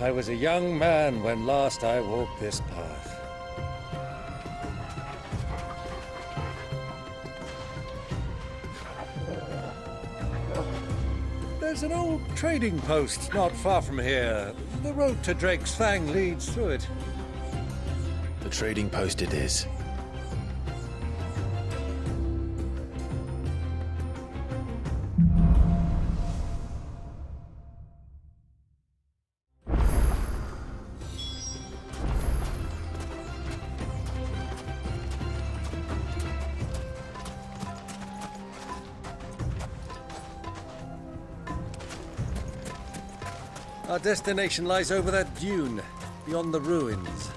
I was a young man when last I walked this path. There's an old trading post not far from here. The road to Drake's Fang leads through it. The trading post it is. Our destination lies over that dune, beyond the ruins.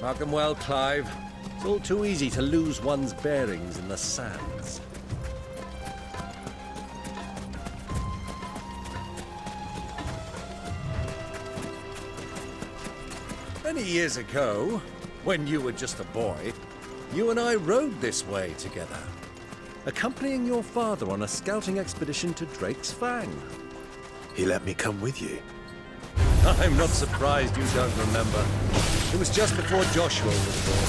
Mark 'em well, Clive. It's all too easy to lose one's bearings in the sands. Many years ago, when you were just a boy, you and I rode this way together, accompanying your father on a scouting expedition to Drake's Fang. He let me come with you. I'm not surprised you don't remember. It was just before Joshua was born.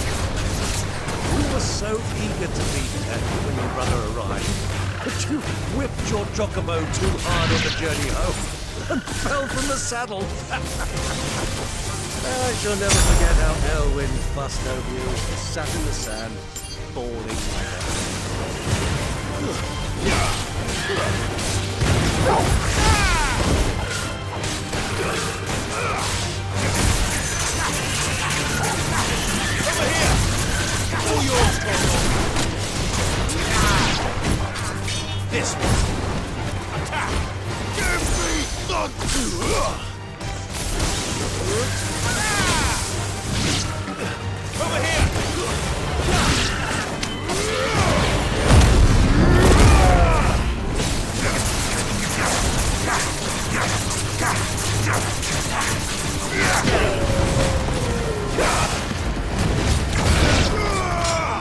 You were so eager to be there when your brother arrived, but you whipped your chocobo too hard on the journey home and fell from the saddle. I shall never forget how Elwyn fussed over you as you sat in the sand, bawling like Over here! All yours, Corporal! This one! Attack! Give me the... Over here!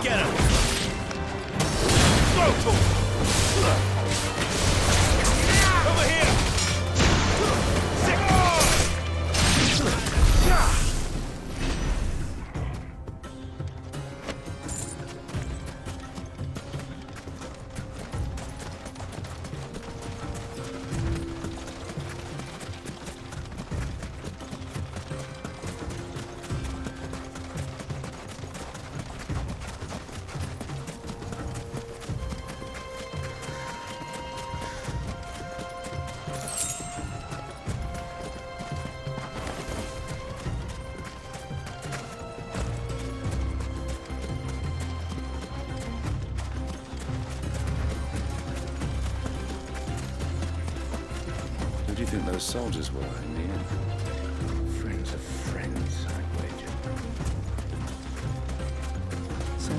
Get him! Go to him! Over here! Sick! Who do you think those soldiers were in the end? Friends of friends, I wager. So,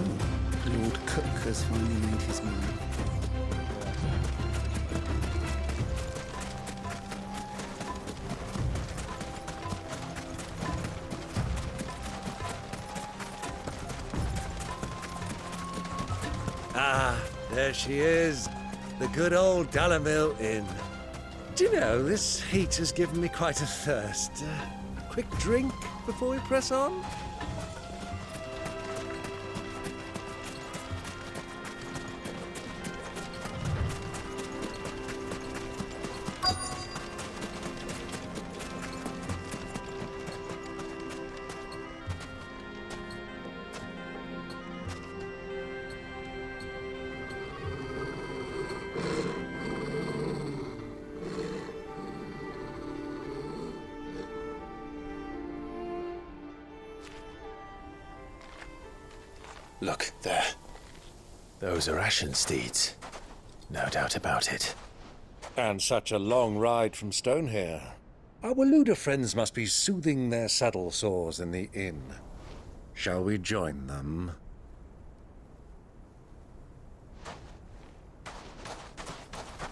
Lord Cook has finally made his mind. Ah, there she is. The good old Dalamil Inn. Do you know, this heat has given me quite a thirst. Quick drink before we press on? Look, there. Those are Ashen steeds. No doubt about it. And such a long ride from Stonehere. Our Luda friends must be soothing their saddle sores in the inn. Shall we join them?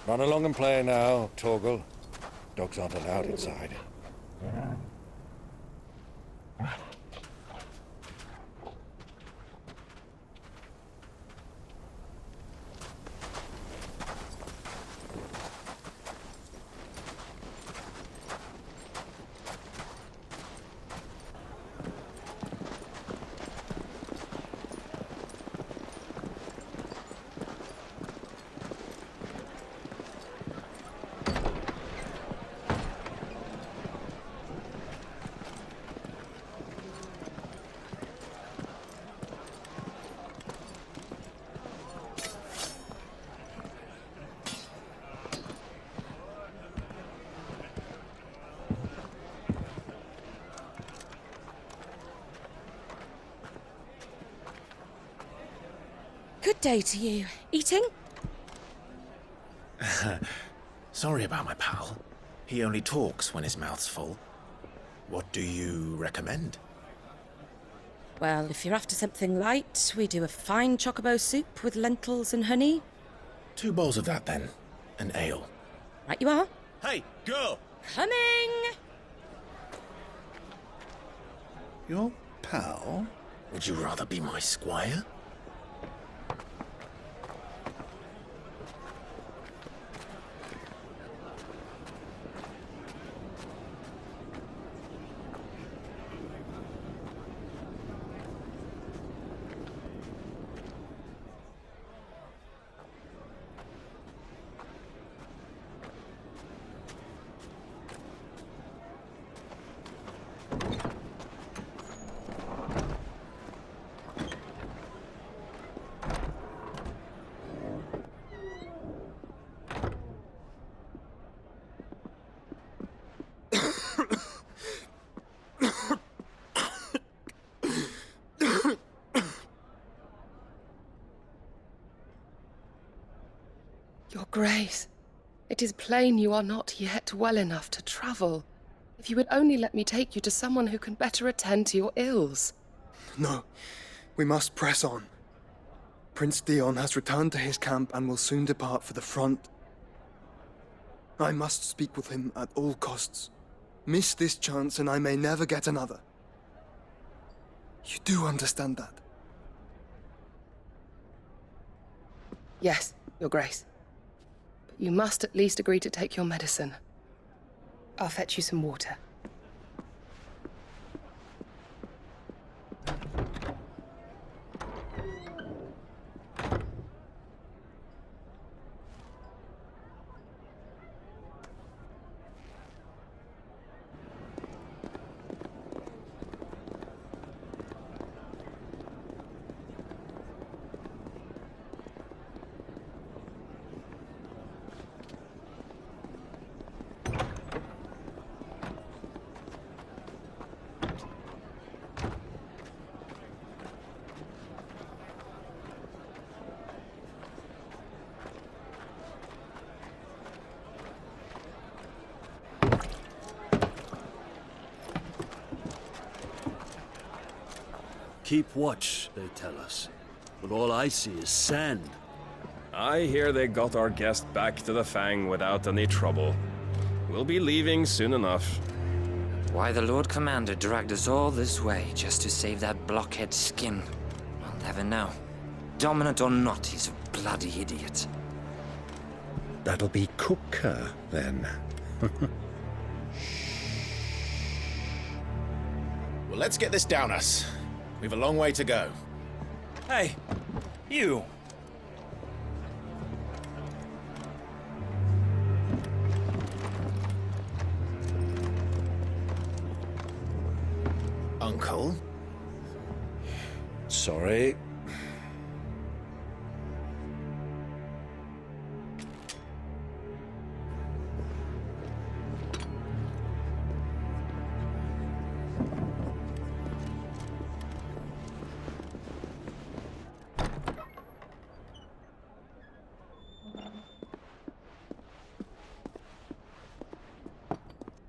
Run along and play now, Torgal. Dogs aren't allowed inside. Good day to you. Eating? Sorry about my pal. He only talks when his mouth's full. What do you recommend? Well, if you're after something light, we do a fine chocobo soup with lentils and honey. 2 bowls of that, then. An ale. Right you are. Hey, girl! Coming! Your pal? Would you rather be my squire? Your Grace, it is plain you are not yet well enough to travel. If you would only let me take you to someone who can better attend to your ills. No, we must press on. Prince Dion has returned to his camp and will soon depart for the front. I must speak with him at all costs. Miss this chance and I may never get another. You do understand that? Yes, Your Grace. But you must at least agree to take your medicine. I'll fetch you some water. Keep watch, they tell us. But all I see is sand. I hear they got our guest back to the Fang without any trouble. We'll be leaving soon enough. Why the Lord Commander dragged us all this way just to save that blockhead skin, I'll never know. Dominant or not, he's a bloody idiot. That'll be Cooker, then. Well, let's get this down us. We've a long way to go. Hey, you! Uncle? Sorry.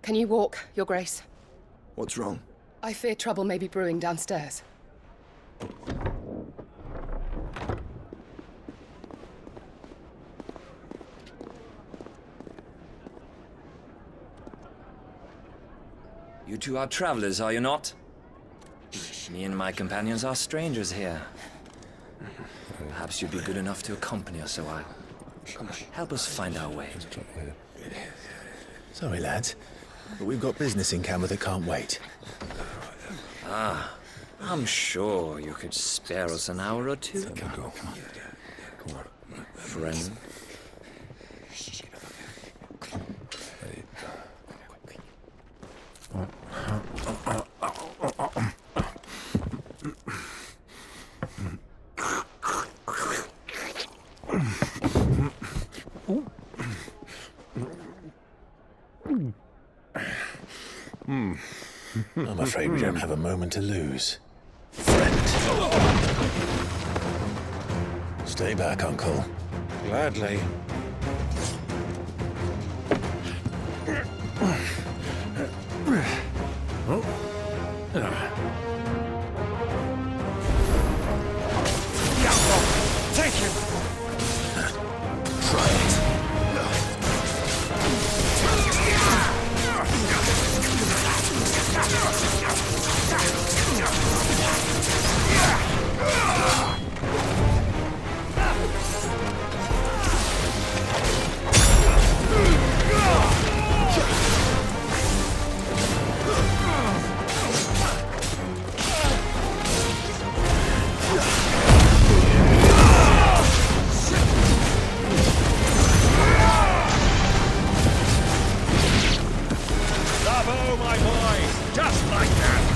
Can you walk, Your Grace? What's wrong? I fear trouble may be brewing downstairs. two are travelers, are you not? Me and my companions are strangers here. Perhaps you'd be good enough to accompany us a while. Help us find our way. Sorry, lads, but we've got business in camera that can't wait. I'm sure you could spare us an hour or two. Come on. Friend. I'm afraid we don't have a moment to lose. Friend. Stay back, Uncle. Gladly. Take him! Try it. Bravo, my boys! Just like that!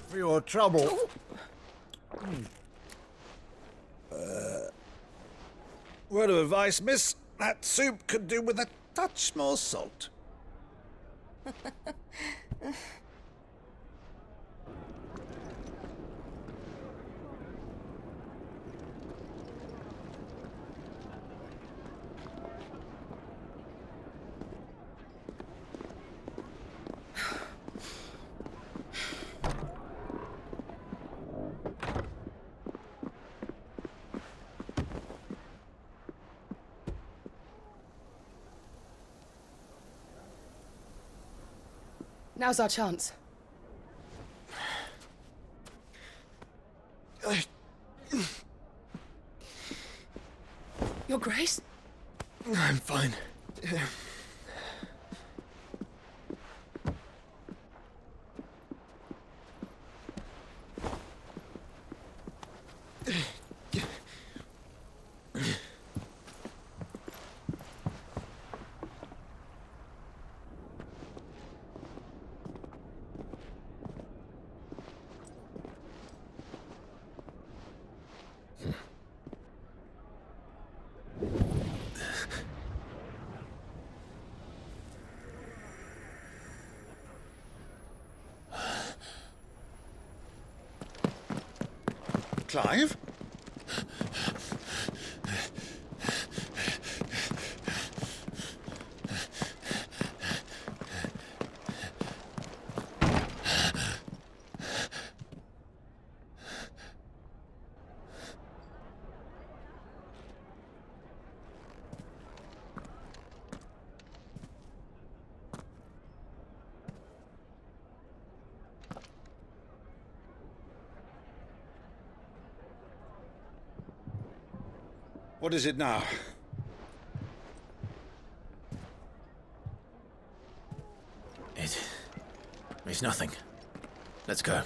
For your trouble. Word of advice, miss. That soup could do with a touch more salt. Now's our chance. Your Grace? I'm fine. Clive? What is it now? It's nothing. Let's go.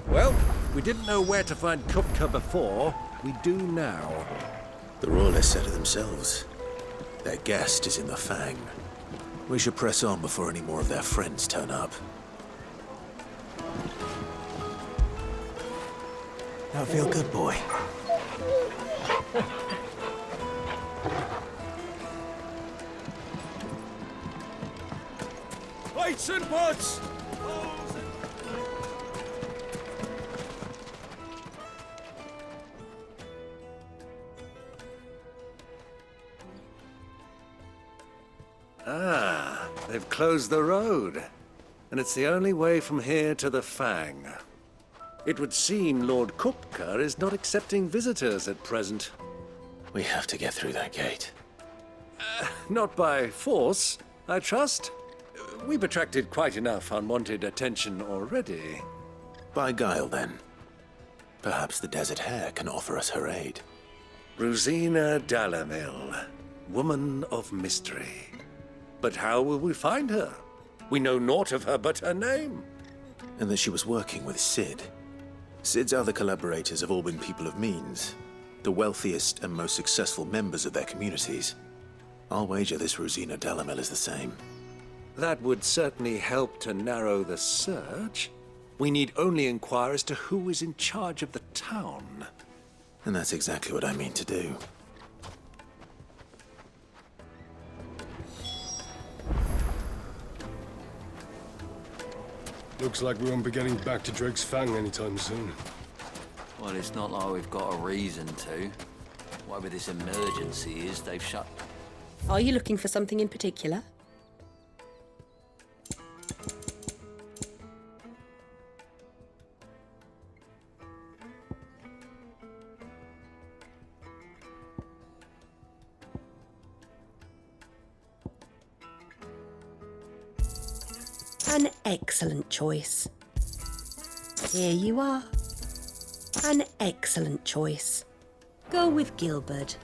Well, we didn't know where to find Kupka before. We do now. The Royalists said it themselves. Their guest is in the Fang. We should press on before any more of their friends turn up. That feel good, boy. Lights and butts! Ah, they've closed the road. And it's the only way from here to the Fang. It would seem Lord Kupka is not accepting visitors at present. We have to get through that gate. Not by force, I trust. We've attracted quite enough unwanted attention already. By guile, then. Perhaps the Desert Hare can offer us her aid. Rosina Dalamil, woman of mystery. But how will we find her? We know naught of her but her name. And that she was working with Sid. Sid's other collaborators have all been people of means, the wealthiest and most successful members of their communities. I'll wager this Rosina Dalamil is the same. That would certainly help to narrow the search. We need only inquire as to who is in charge of the town. And that's exactly what I mean to do. Looks like we won't be getting back to Drake's Fang anytime soon. Well, it's not like we've got a reason to. Whatever this emergency is, they've shut... Are you looking for something in particular? An excellent choice. Here you are. An excellent choice. Go with Gilbert.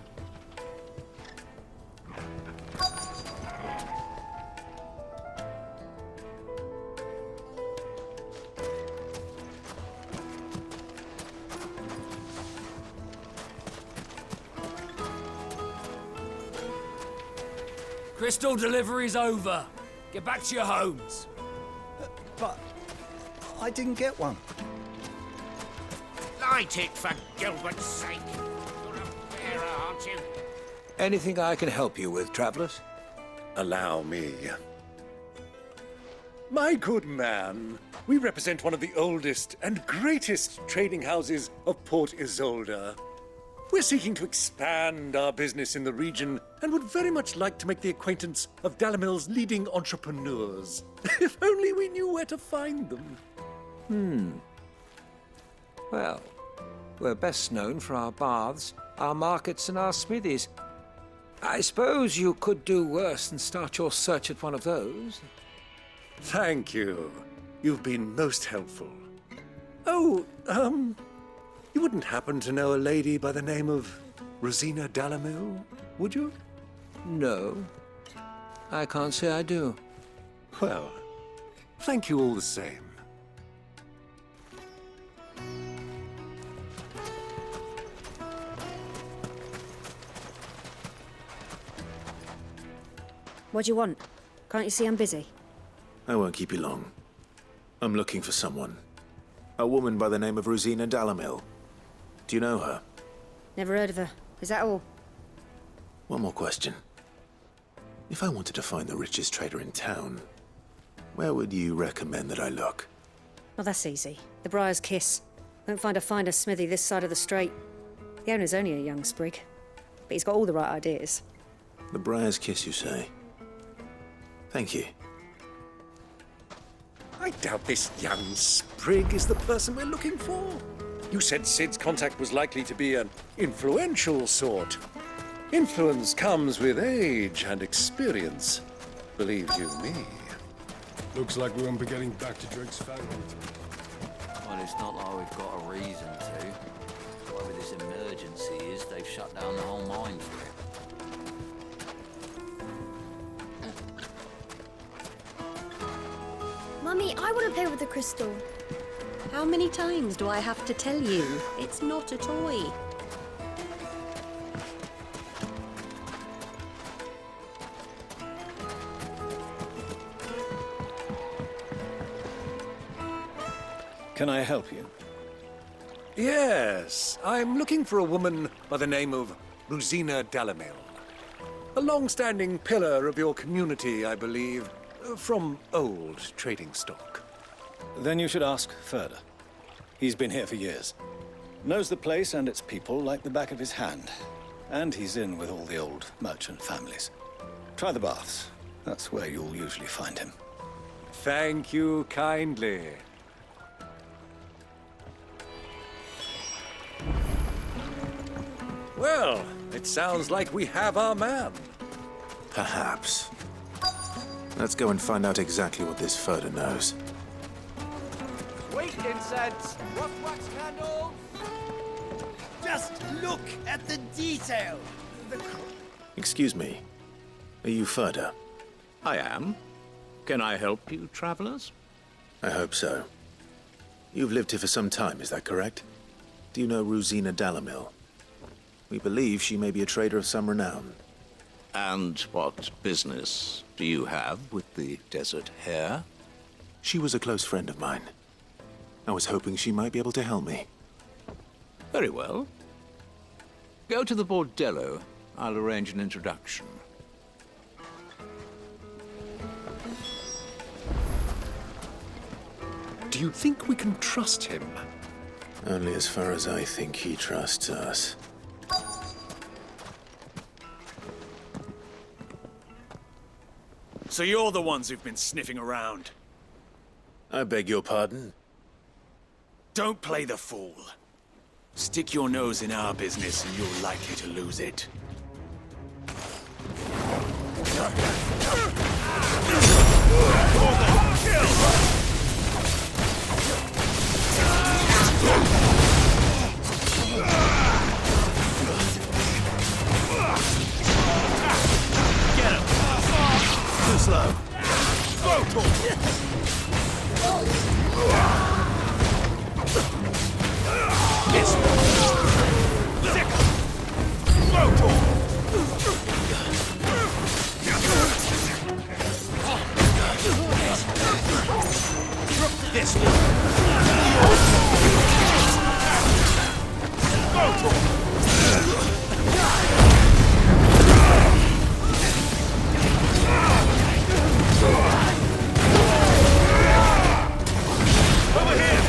Crystal delivery's over. Get back to your homes. But I didn't get one. Light it, for Gilbert's sake. You're a bearer, aren't you? Anything I can help you with, travelers? Allow me. My good man, we represent one of the oldest and greatest trading houses of Port Isolde. We're seeking to expand our business in the region and would very much like to make the acquaintance of Dalamil's leading entrepreneurs. If only we knew where to find them. Well, we're best known for our baths, our markets, and our smithies. I suppose you could do worse than start your search at one of those. Thank you. You've been most helpful. Oh, you wouldn't happen to know a lady by the name of Rosina Dalamil, would you? No, I can't say I do. Well, thank you all the same. What do you want? Can't you see I'm busy? I won't keep you long. I'm looking for someone. A woman by the name of Rosina Dalamil. Do you know her? Never heard of her. Is that all? One more question. If I wanted to find the richest trader in town, where would you recommend that I look? Well, that's easy. The Briar's Kiss. Won't find a finer smithy this side of the strait. The owner's only a young sprig, but he's got all the right ideas. The Briar's Kiss, you say? Thank you. I doubt this young sprig is the person we're looking for. You said Sid's contact was likely to be an influential sort. Influence comes with age and experience. Believe you me. Looks like we won't be getting back to Drake's Fang. Well, it's not like we've got a reason to. Whatever this emergency is, they've shut down the whole mine for it. Mummy, I want to play with the crystal. How many times do I have to tell you? It's not a toy. Can I help you? Yes, I'm looking for a woman by the name of Rosina Dalamil. A long-standing pillar of your community, I believe, from old trading stock. Then you should ask Ferda. He's been here for years. Knows the place and its people like the back of his hand. And he's in with all the old merchant families. Try the baths. That's where you'll usually find him. Thank you kindly. Well, it sounds like we have our man. Perhaps. Let's go and find out exactly what this Ferda knows. Sweet incense, rough wax candles. Just look at the detail. Excuse me. Are you Ferda? I am. Can I help you, travelers? I hope so. You've lived here for some time, is that correct? Do you know Rosina Dalamil? We believe she may be a trader of some renown. And what business do you have with the desert hare? She was a close friend of mine. I was hoping she might be able to help me. Very well. Go to the bordello. I'll arrange an introduction. Do you think we can trust him? Only as far as I think he trusts us. So you're the ones who've been sniffing around? I beg your pardon? Don't play the fool. Stick your nose in our business and you're likely to lose it. Get him! Too slow. This over here!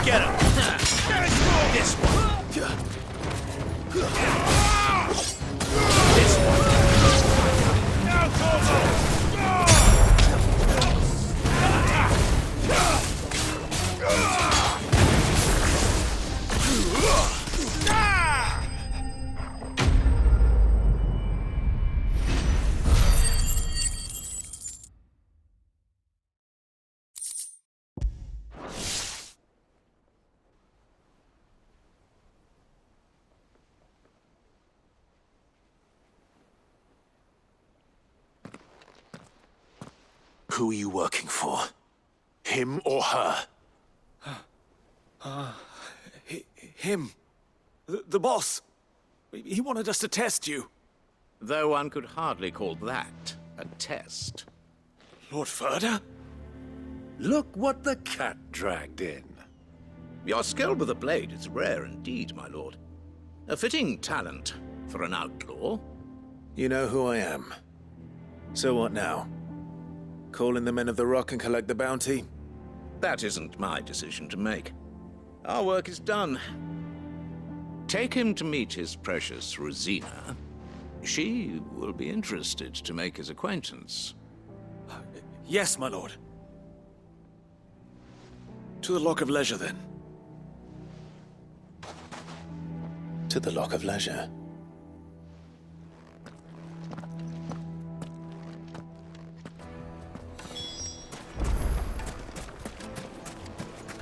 Get him! This one! This one! Now, Who are you working for? Him or her? Him. The boss. He wanted us to test you. Though one could hardly call that a test. Lord Ferda? Look what the cat dragged in. Your skill with the blade is rare indeed, my lord. A fitting talent for an outlaw. You know who I am. So what now? Call in the Men of the Rock and collect the bounty? That isn't my decision to make. Our work is done. Take him to meet his precious Rosina. She will be interested to make his acquaintance. Yes, my lord. To the Lock of Leisure, then. To the Lock of Leisure.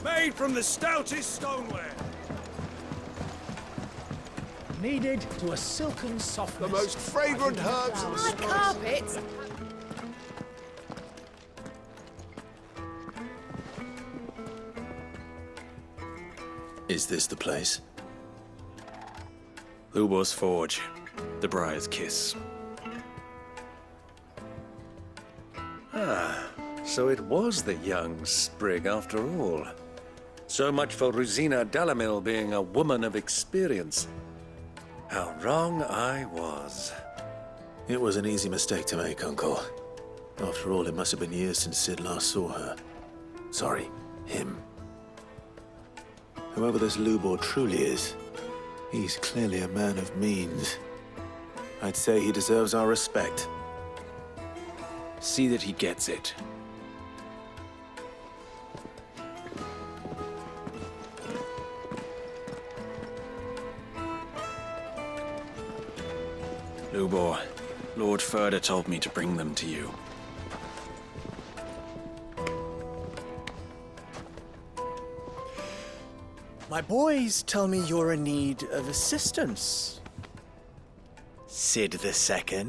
Made from the stoutest stoneware. Kneaded to a silken softness. The most fragrant herbs and My spices. carpets! Is this the place? Lubor's Forge. The Briar's Kiss. Ah, so it was the young sprig after all. So much for Rosina Dalamil being a woman of experience. How wrong I was. It was an easy mistake to make, Uncle. After all, it must have been years since Sid last saw her. Sorry, him. Whoever this Lubor truly is, he's clearly a man of means. I'd say he deserves our respect. See that he gets it. Lubor, Lord Ferda told me to bring them to you. My boys tell me you're in need of assistance. Sid II?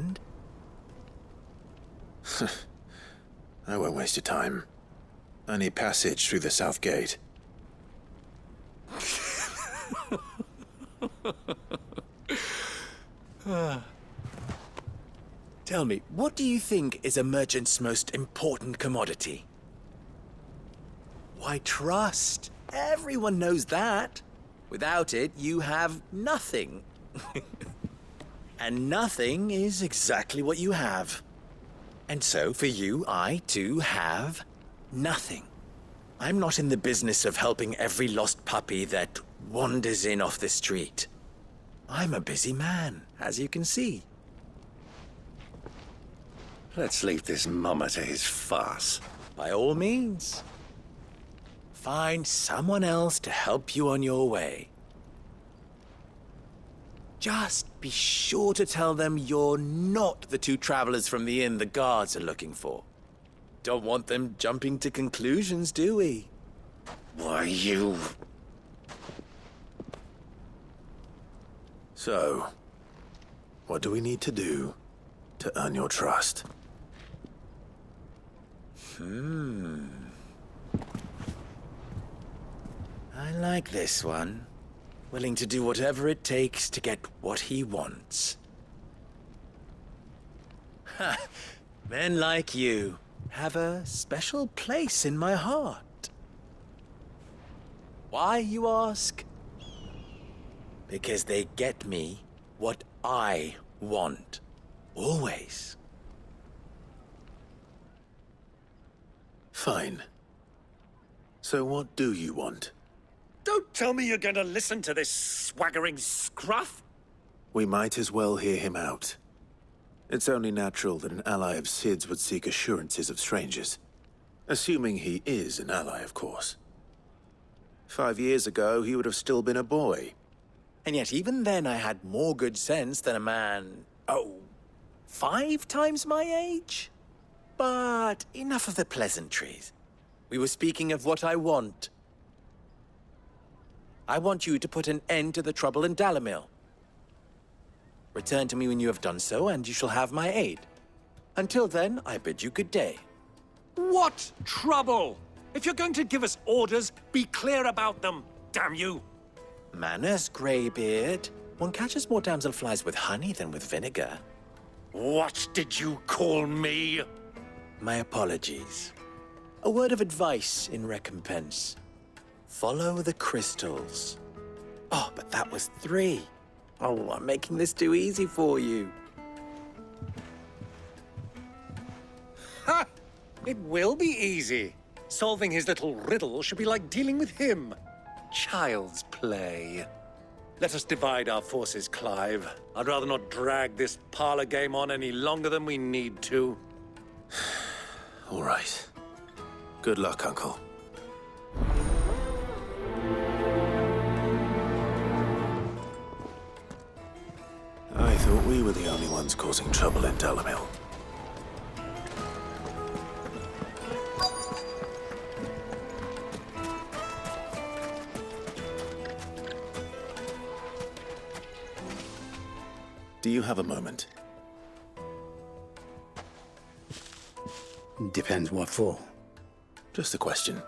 I won't waste your time. I need passage through the south gate. Tell me, what do you think is a merchant's most important commodity? Why, trust. Everyone knows that. Without it, you have nothing. And nothing is exactly what you have. And so, for you, I, too, have nothing. I'm not in the business of helping every lost puppy that wanders in off the street. I'm a busy man, as you can see. Let's leave this mummer to his farce. By all means. Find someone else to help you on your way. Just be sure to tell them you're not the two travelers from the inn the guards are looking for. Don't want them jumping to conclusions, do we? Why, you... So, what do we need to do to earn your trust? I like this one. Willing to do whatever it takes to get what he wants. Ha! Men like you have a special place in my heart. Why, you ask? Because they get me what I want. Always. Fine. So what do you want? Don't tell me you're going to listen to this swaggering scruff. We might as well hear him out. It's only natural that an ally of Sid's would seek assurances of strangers. Assuming he is an ally, of course. 5 years ago, he would have still been a boy. And yet even then I had more good sense than a man, 5 times my age? But enough of the pleasantries. We were speaking of what I want. I want you to put an end to the trouble in Dalamil. Return to me when you have done so, and you shall have my aid. Until then, I bid you good day. What trouble? If you're going to give us orders, be clear about them, damn you! Manners, Greybeard. One catches more damselflies with honey than with vinegar. What did you call me? My apologies. A word of advice in recompense. Follow the crystals. Oh, but that was 3. Oh, I'm making this too easy for you. Ha! It will be easy. Solving his little riddle should be like dealing with him. Child's play. Let us divide our forces, Clive. I'd rather not drag this parlor game on any longer than we need to. All right. Good luck, Uncle. I thought we were the only ones causing trouble in Dalamil. Do you have a moment? Depends what for. Just a question.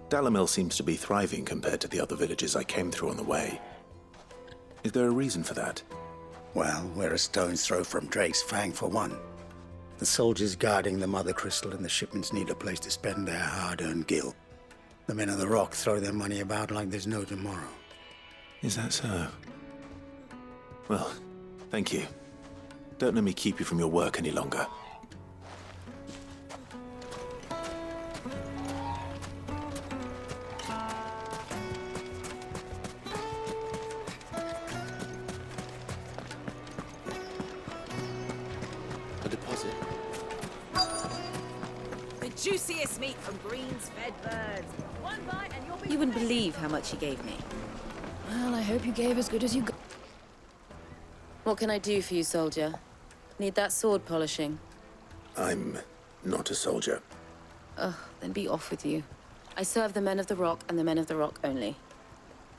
Dalamil seems to be thriving compared to the other villages I came through on the way. Is there a reason for that? Well, we're a stone's throw from Drake's Fang for one. The soldiers guarding the Mother Crystal and the shipments need a place to spend their hard-earned gil. The men of the Rock throw their money about like there's no tomorrow. Is that so? Well, thank you. Don't let me keep you from your work any longer. A deposit. The juiciest meat from greens-fed birds. One bite and you'll be... You wouldn't believe how much he gave me. Well, I hope you gave as good as you got. What can I do for you, soldier? Need that sword polishing? I'm not a soldier. Ugh, then be off with you. I serve the men of the Rock and the men of the Rock only.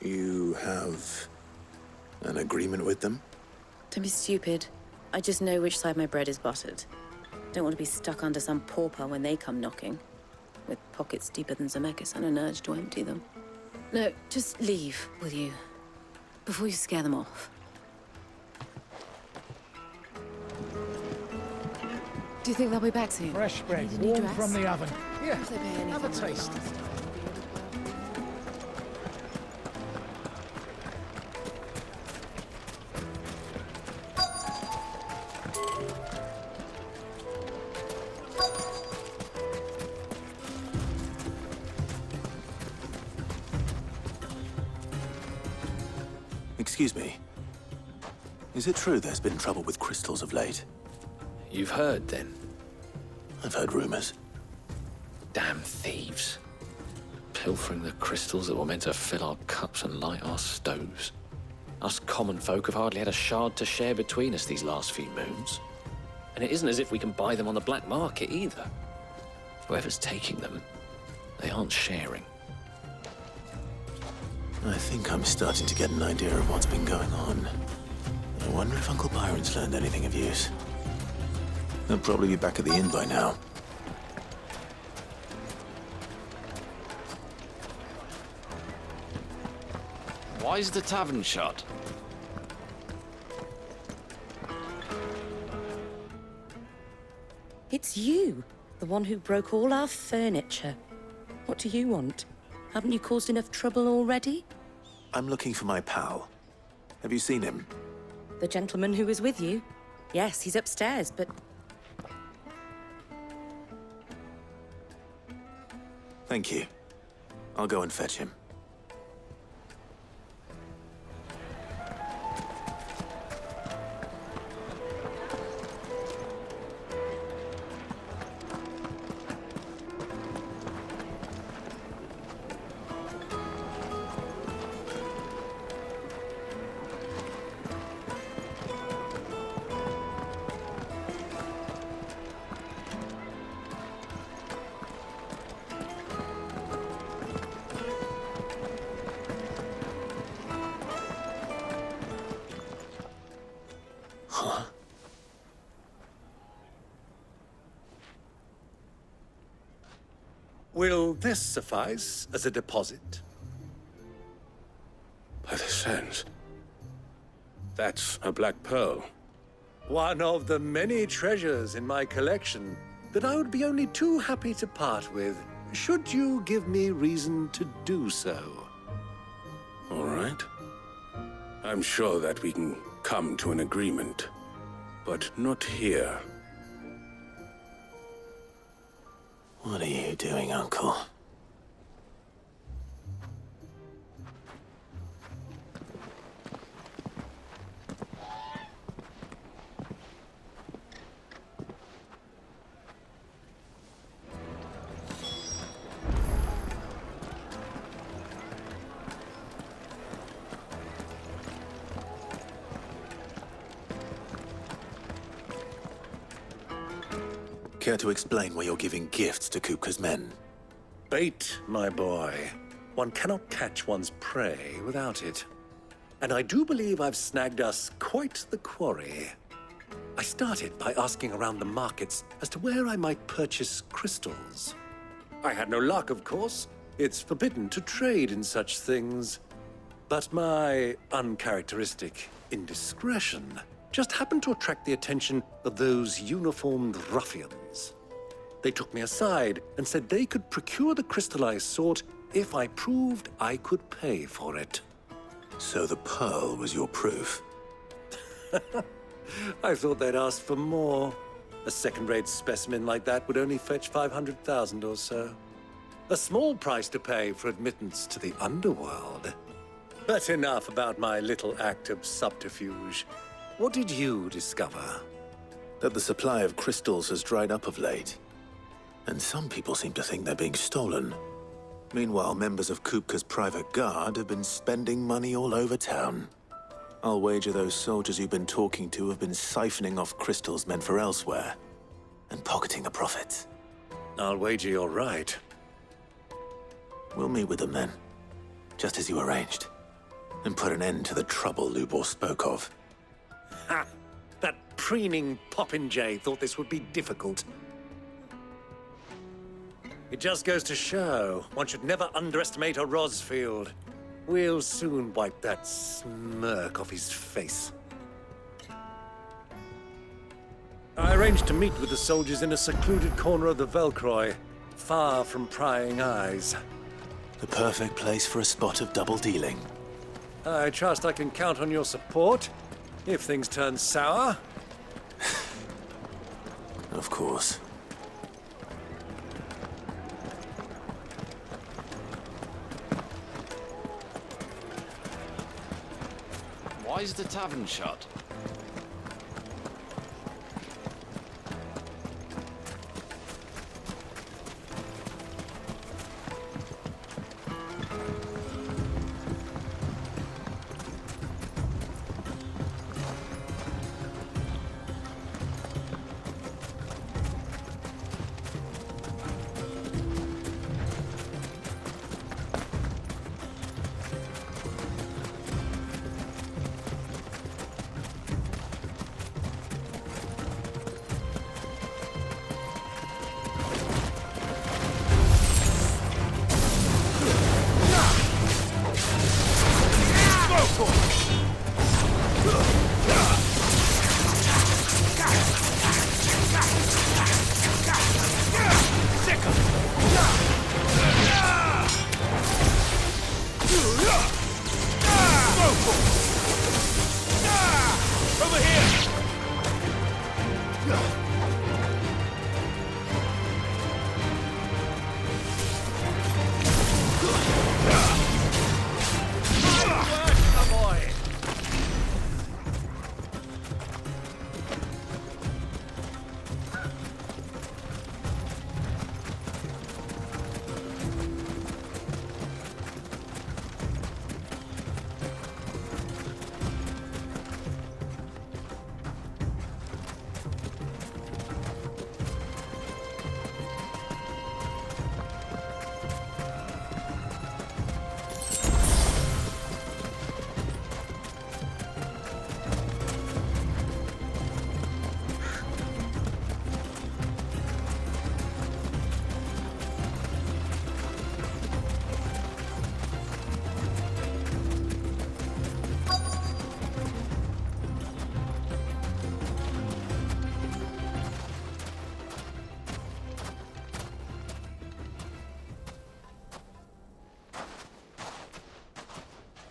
You have an agreement with them? Don't be stupid. I just know which side my bread is buttered. Don't want to be stuck under some pauper when they come knocking. With pockets deeper than Zemeckis and an urge to empty them. No, just leave, will you? Before you scare them off. Do you think they'll be back soon? Fresh bread, Need a new warm dress? from the oven. Yeah, If they pay anything have a for the taste. last. Excuse me. Is it true there's been trouble with crystals of late? You've heard, then? I've heard rumors. Damn thieves. Pilfering the crystals that were meant to fill our cups and light our stoves. Us common folk have hardly had a shard to share between us these last few moons. And it isn't as if we can buy them on the black market either. Whoever's taking them, they aren't sharing. I think I'm starting to get an idea of what's been going on. I wonder if Uncle Byron's learned anything of use. They'll probably be back at the inn by now. Why is the tavern shut? It's you, the one who broke all our furniture. What do you want? Haven't you caused enough trouble already? I'm looking for my pal. Have you seen him? The gentleman who was with you? Yes, he's upstairs, but... Thank you. I'll go and fetch him. Will this suffice as a deposit? By the sands. That's a black pearl. One of the many treasures in my collection that I would be only too happy to part with, should you give me reason to do so. All right. I'm sure that we can come to an agreement, but not here. What are you doing, Uncle? Care to explain why you're giving gifts to Kupka's men? Bait, my boy. One cannot catch one's prey without it. And I do believe I've snagged us quite the quarry. I started by asking around the markets as to where I might purchase crystals. I had no luck, of course. It's forbidden to trade in such things. But my uncharacteristic indiscretion just happened to attract the attention of those uniformed ruffians. They took me aside and said they could procure the crystal I sought if I proved I could pay for it. So the pearl was your proof? I thought they'd ask for more. A second-rate specimen like that would only fetch 500,000 or so. A small price to pay for admittance to the underworld. But enough about my little act of subterfuge. What did you discover? That the supply of crystals has dried up of late. And some people seem to think they're being stolen. Meanwhile, members of Kupka's private guard have been spending money all over town. I'll wager those soldiers you've been talking to have been siphoning off crystals meant for elsewhere, and pocketing the profits. I'll wager you're right. We'll meet with them then, just as you arranged, and put an end to the trouble Lubor spoke of. Ha! That preening popinjay thought this would be difficult. It just goes to show, one should never underestimate a Rosfield. We'll soon wipe that smirk off his face. I arranged to meet with the soldiers in a secluded corner of the Velcroy, far from prying eyes. The perfect place for a spot of double dealing. I trust I can count on your support, if things turn sour. Of course. Why is the tavern shut?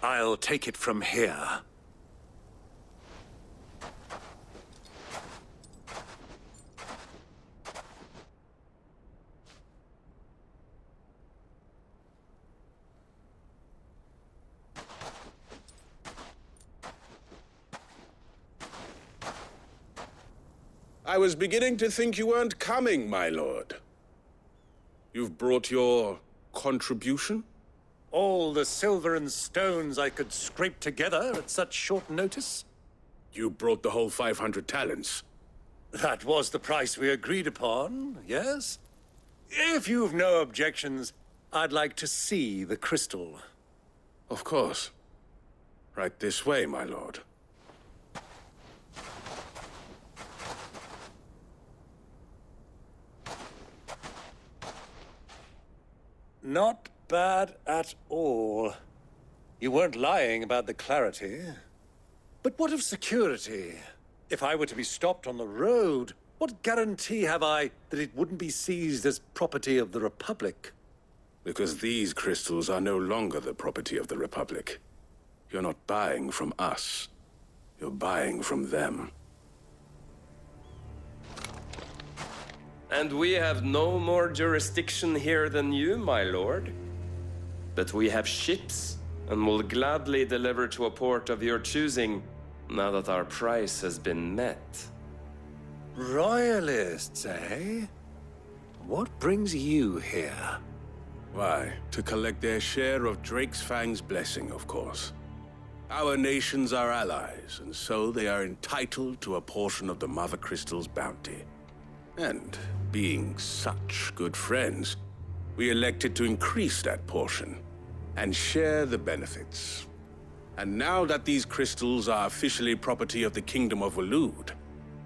I'll take it from here. I was beginning to think you weren't coming, my lord. You've brought your contribution? All the silver and stones I could scrape together at such short notice? You brought the whole 500 talents. That was the price we agreed upon, yes? If you've no objections, I'd like to see the crystal. Of course. Right this way, my lord. Not bad at all. You weren't lying about the clarity. But what of security? If I were to be stopped on the road, what guarantee have I that it wouldn't be seized as property of the Republic? Because these crystals are no longer the property of the Republic. You're not buying from us. You're buying from them. And we have no more jurisdiction here than you, my lord. But we have ships, and will gladly deliver to a port of your choosing, now that our price has been met. Royalists, eh? What brings you here? Why, to collect their share of Drake's Fang's blessing, of course. Our nations are allies, and so they are entitled to a portion of the Mother Crystal's bounty. And being such good friends, we elected to increase that portion and share the benefits. And now that these crystals are officially property of the Kingdom of Waloed,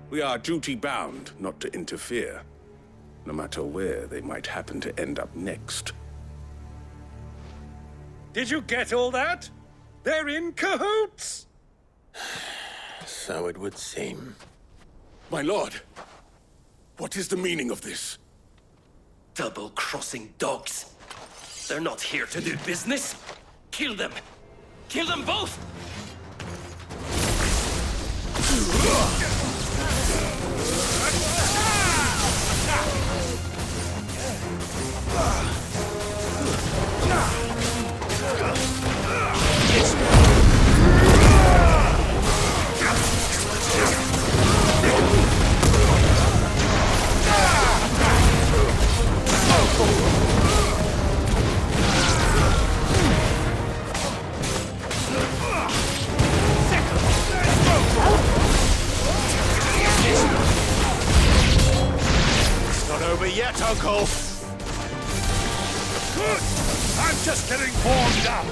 we are duty-bound not to interfere, no matter where they might happen to end up next. Did you get all that? They're in cahoots! So it would seem. My lord! What is the meaning of this? Double-crossing dogs. They're not here to do business. Kill them. Kill them both! Yet, Uncle! Good! I'm just getting warmed up!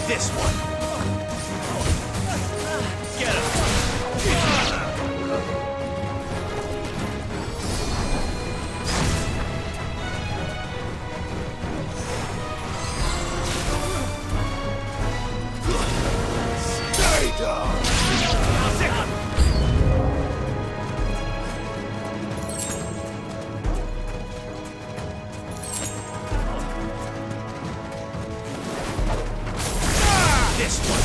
This one. Get him. Stay down. This one.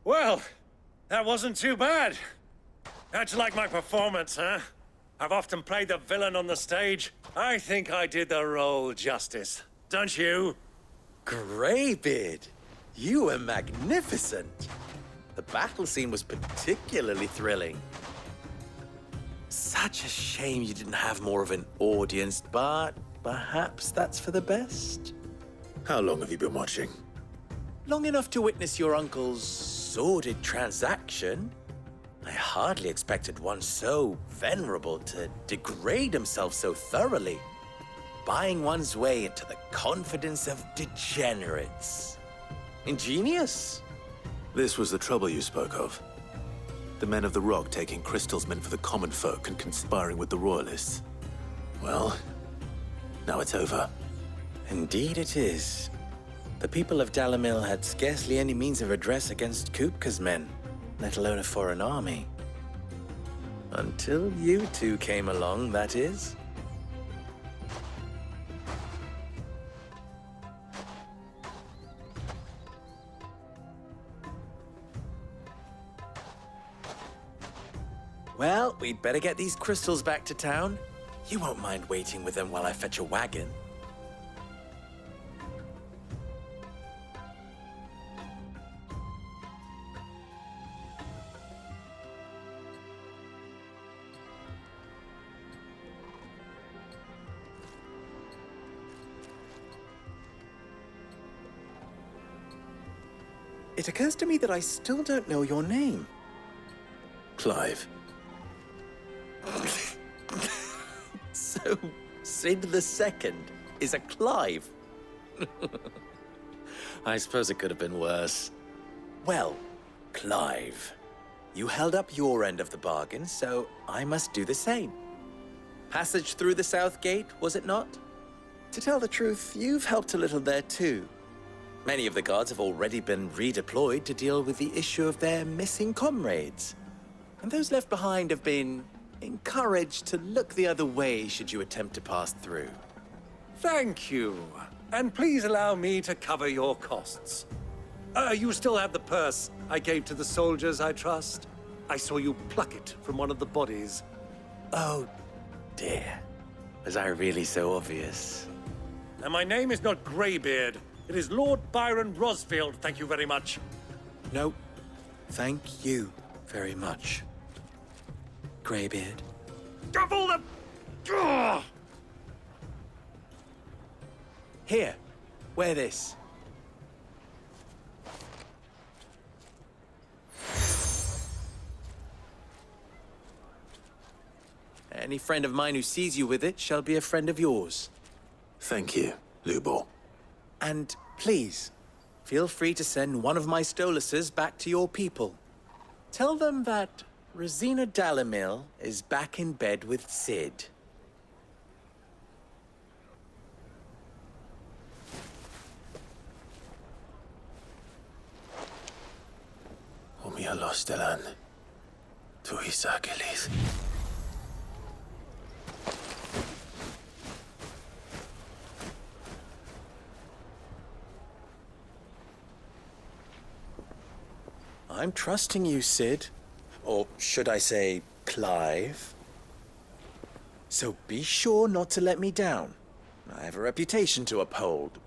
Well, that wasn't too bad. How'd you like my performance, huh? I've often played the villain on the stage. I think I did the role justice. Don't you? Greybeard, you were magnificent. The battle scene was particularly thrilling. Such a shame you didn't have more of an audience, but perhaps that's for the best. How long have you been watching? Long enough to witness your uncle's sordid transaction. I hardly expected one so venerable to degrade himself so thoroughly, buying one's way into the confidence of degenerates. Ingenious. This was the trouble you spoke of. The men of the Rock taking crystals meant for the common folk and conspiring with the Royalists. Well, now it's over. Indeed it is. The people of Dalamil had scarcely any means of redress against Kupka's men, let alone a foreign army. Until you two came along, that is. Well, we'd better get these crystals back to town. You won't mind waiting with them while I fetch a wagon. It occurs to me that I still don't know your name. Clive. So, Sid the Second is a Clive. I suppose it could have been worse. Well, Clive, you held up your end of the bargain, so I must do the same. Passage through the South Gate, was it not? To tell the truth, you've helped a little there too. Many of the guards have already been redeployed to deal with the issue of their missing comrades. And those left behind have been encouraged to look the other way should you attempt to pass through. Thank you. And please allow me to cover your costs. You still have the purse I gave to the soldiers, I trust? I saw you pluck it from one of the bodies. Oh, dear. Was I really so obvious? And my name is not Greybeard. It is Lord Byron Rosfield, thank you very much. No, thank you very much, Greybeard. Double the... Ugh! Here, wear this. Any friend of mine who sees you with it shall be a friend of yours. Thank you, Lubor. And please, feel free to send one of my Stoluses back to your people. Tell them that Rosina Dalamil is back in bed with Sid. Umia Stelan. Tu Isakelis. I'm trusting you, Sid. Or should I say, Clive? So be sure not to let me down. I have a reputation to uphold.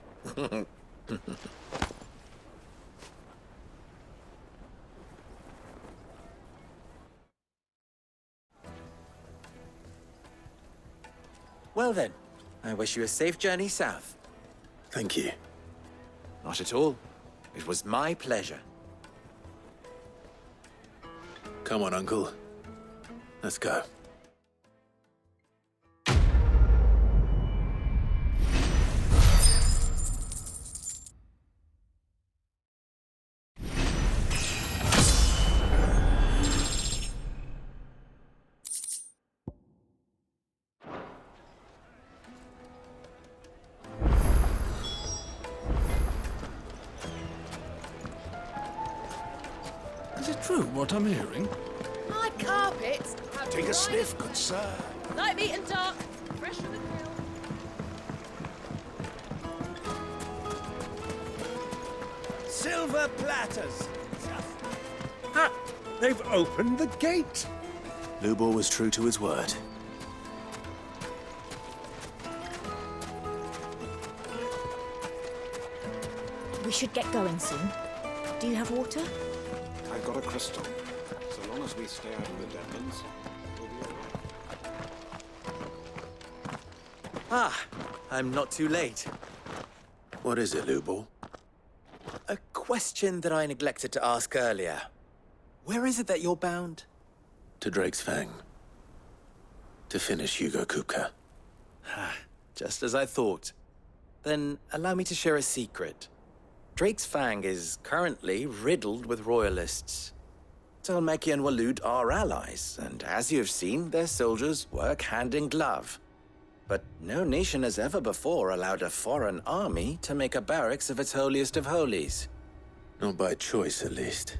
Well then, I wish you a safe journey south. Thank you. Not at all. It was my pleasure. Come on, Uncle. Let's go. Is it true what I'm hearing? My carpets. Take a sniff, good sir. Light meat and dark. Fresh from the grill. Silver platters. They've opened the gate! Lubor was true to his word. We should get going soon. Do you have water? I've got a crystal. So long as we stay out of the Deadlands, we'll be all right. Ah, I'm not too late. What is it, Lubor? A question that I neglected to ask earlier. Where is it that you're bound? To Drake's Fang. To finish Hugo Kupka. Just as I thought. Then allow me to share a secret. Drake's Fang is currently riddled with royalists. Talmeki and Waloed are allies, and as you have seen, their soldiers work hand in glove. But no nation has ever before allowed a foreign army to make a barracks of its holiest of holies. Not by choice, at least.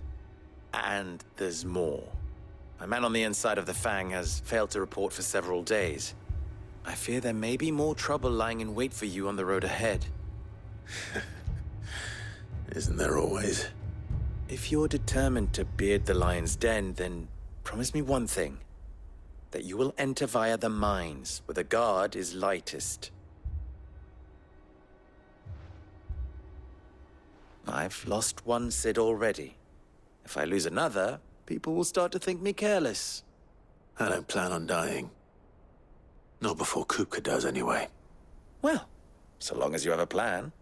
And there's more. A man on the inside of the Fang has failed to report for several days. I fear there may be more trouble lying in wait for you on the road ahead. Isn't there always? If you're determined to beard the lion's den, then promise me one thing. That you will enter via the mines, where the guard is lightest. I've lost one Cid already. If I lose another, people will start to think me careless. I don't plan on dying. Not before Kupka does, anyway. Well, so long as you have a plan.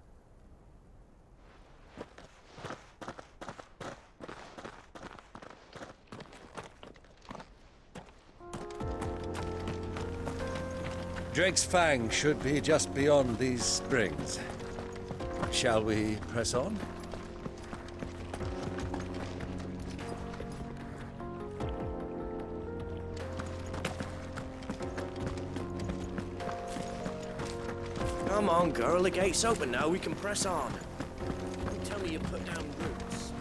Drake's Fang should be just beyond these springs. Shall we press on? Come on, girl. The gate's open now. We can press on. Don't tell me you put down roots.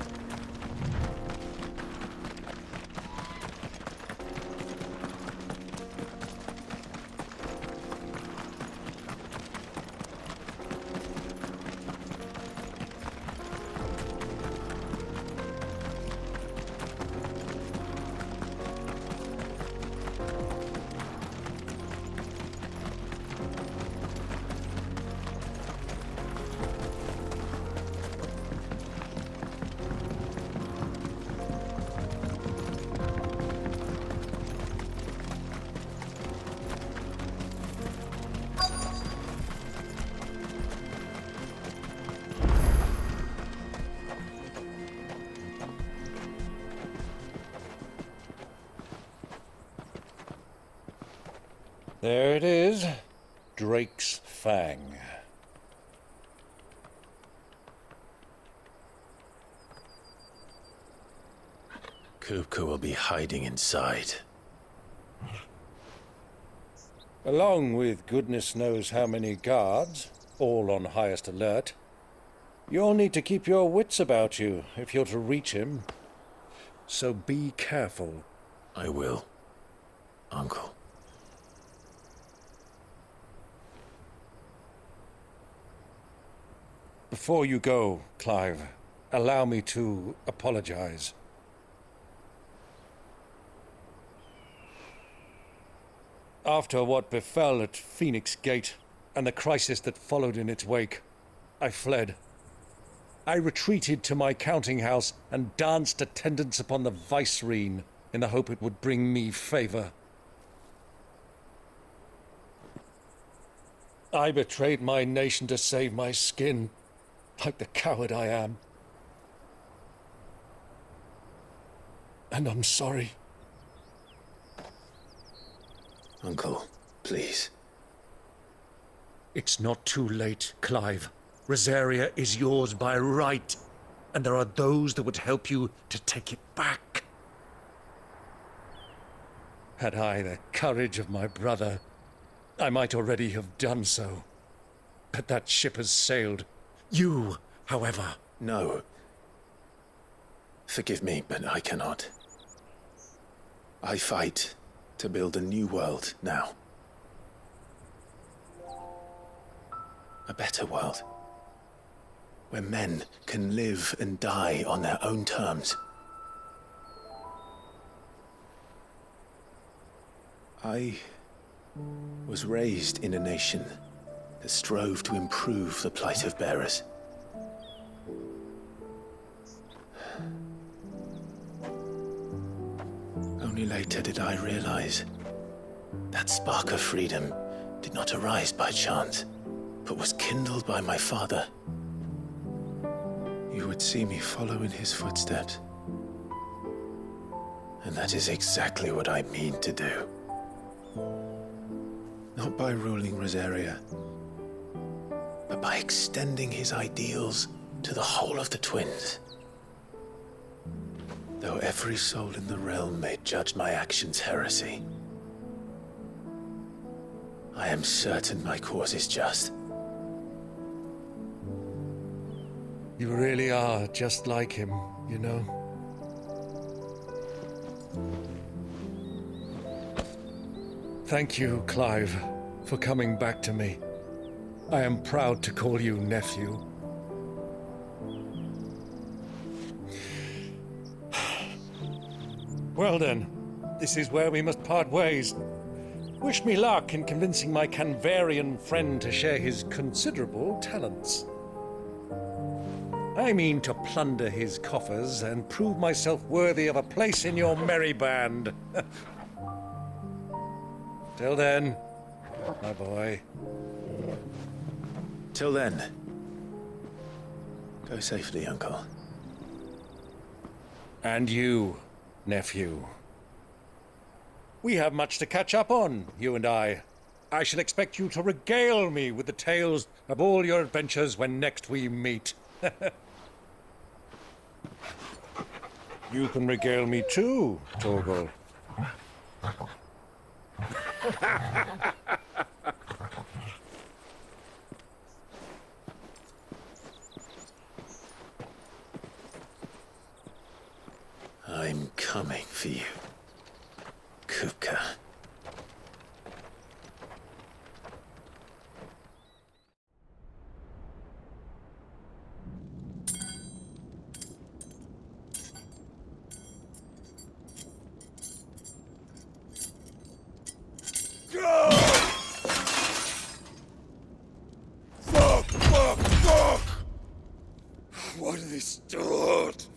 There it is. Drake's Fang. Kupka will be hiding inside. Along with goodness knows how many guards, all on highest alert. You'll need to keep your wits about you if you're to reach him. So be careful. I will, Uncle. Before you go, Clive, allow me to apologize. After what befell at Phoenix Gate and the crisis that followed in its wake, I fled. I retreated to my counting house and danced attendance upon the vicereine in the hope it would bring me favor. I betrayed my nation to save my skin, like the coward I am. And I'm sorry. Uncle, please. It's not too late, Clive. Rosaria is yours by right, and there are those that would help you to take it back. Had I the courage of my brother, I might already have done so. But that ship has sailed. You, however... No. Forgive me, but I cannot. I fight to build a new world now. A better world. Where men can live and die on their own terms. I was raised in a nation that strove to improve the plight of bearers. Only later did I realize that spark of freedom did not arise by chance, but was kindled by my father. You would see me follow in his footsteps. And that is exactly what I mean to do. Not by ruling Rosaria, but by extending his ideals to the whole of the twins. Though every soul in the realm may judge my actions heresy, I am certain my cause is just. You really are just like him, you know? Thank you, Clive, for coming back to me. I am proud to call you nephew. Well then, this is where we must part ways. Wish me luck in convincing my Canvarian friend to share his considerable talents. I mean to plunder his coffers and prove myself worthy of a place in your merry band. Till then, my boy. Till then, go safely, Uncle. And you, nephew. We have much to catch up on, you and I. I shall expect you to regale me with the tales of all your adventures when next we meet. You can regale me too, Torgal. I'm coming for you, Kupka. Fuck! Why do they start?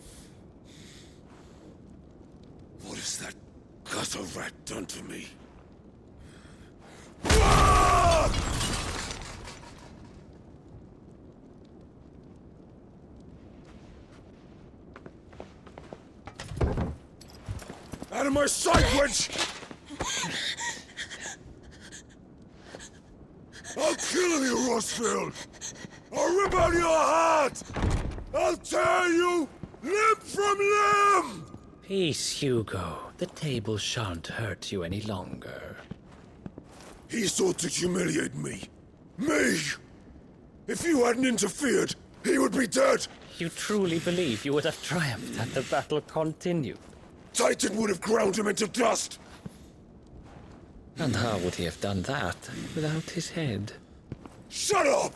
What has that gutter rat done to me? Out of my sight, wench! I'll kill you, Rossfield! I'll rip out your heart! I'll tear you limb from limb! Peace, Hugo. The table shan't hurt you any longer. He sought to humiliate me. Me! If you hadn't interfered, he would be dead! You truly believe you would have triumphed had the battle continued? Titan would have ground him into dust! And how would he have done that without his head? Shut up!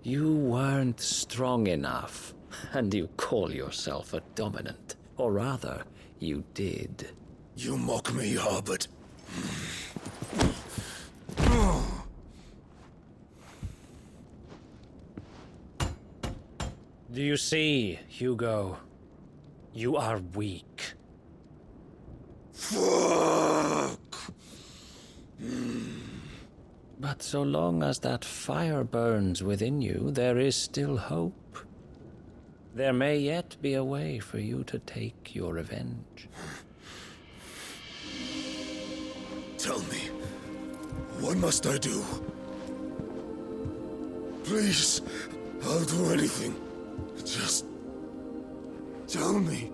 You weren't strong enough, and you call yourself a dominant. Or rather, you did. You mock me, Harbert. Do you see, Hugo? You are weak. Fuck! But so long as that fire burns within you, there is still hope. There may yet be a way for you to take your revenge. Tell me, what must I do? Please, I'll do anything. Just tell me.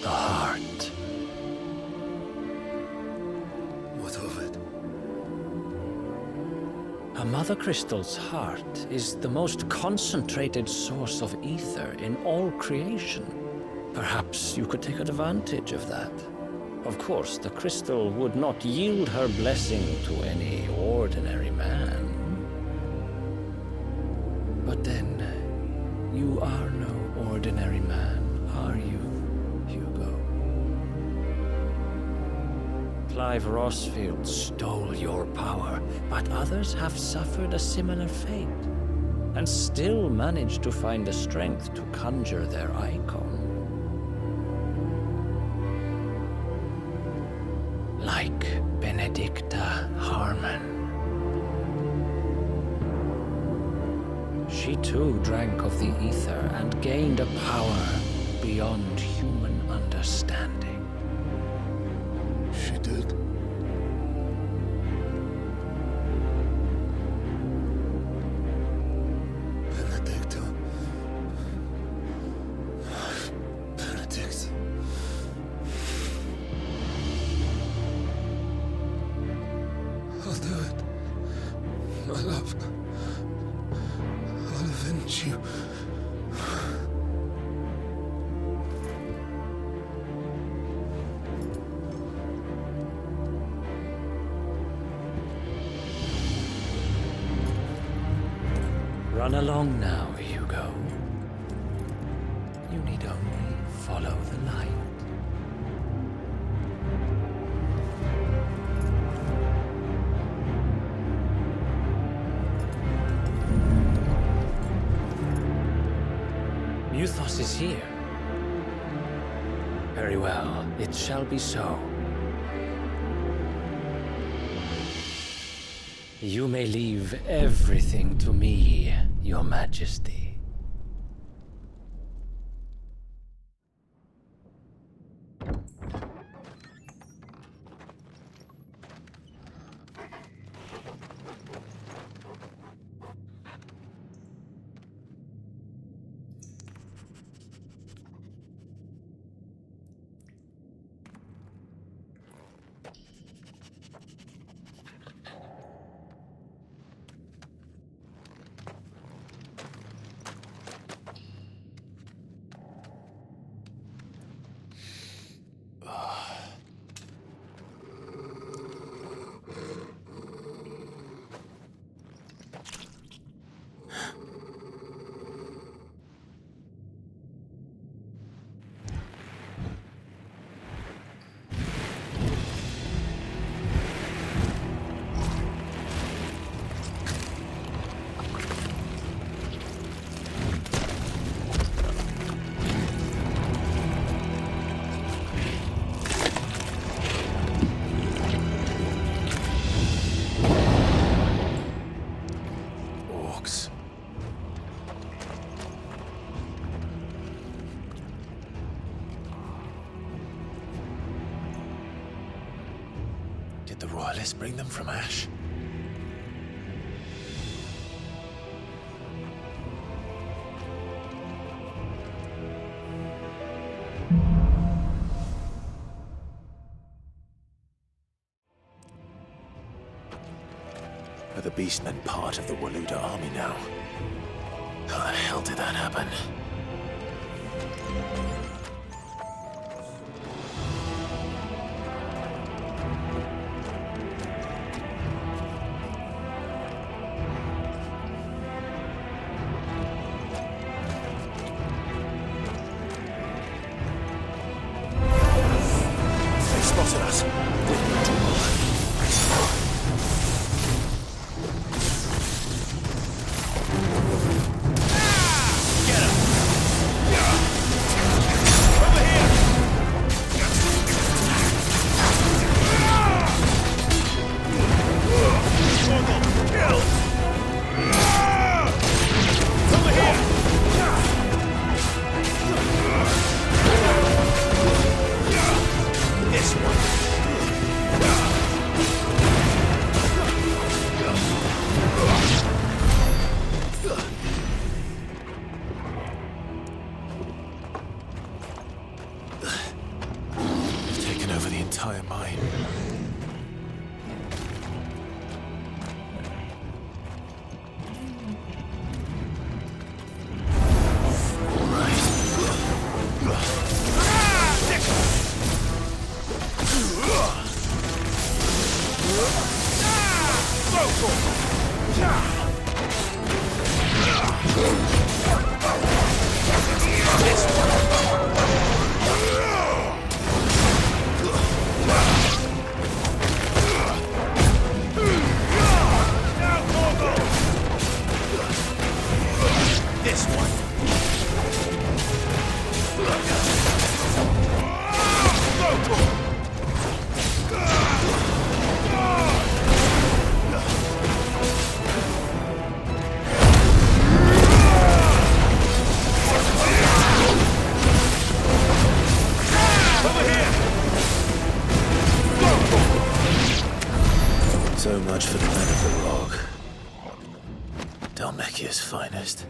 The heart. What of it? A Mother Crystal's heart is the most concentrated source of ether in all creation. Perhaps you could take advantage of that. Of course, the crystal would not yield her blessing to any ordinary man. But then, You are no ordinary man, are you, Hugo? Clive Rossfield stole your power, but others have suffered a similar fate, and still managed to find the strength to conjure their icon. Like Benedicta Harmon. She too drank of the ether and gained a power beyond human understanding. She did. Benedicta. Benedict. I'll do it. My love. I'll avenge you. Run along now, Hugo. You need only follow the light. Muthos is here. Very well, it shall be so. You may leave everything to me, Your Majesty. Did the Royalists bring them from Ash? Are the Beastmen part of the Waluda army now? How the hell did that happen? They spotted us. Taken over the entire mine. All right. much for the men of the Rock. Dalmekia's finest.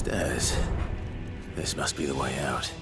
Stairs. This must be the way out.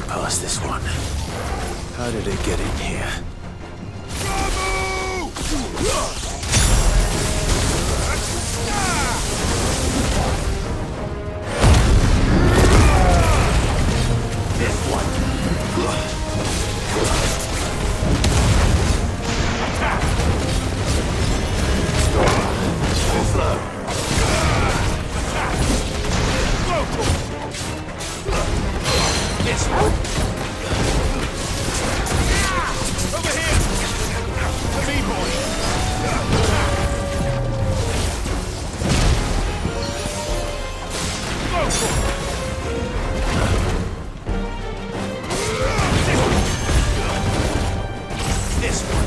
past this one. How did it get in here? This one. This one. Over here! The B-boy! Go for it! This one.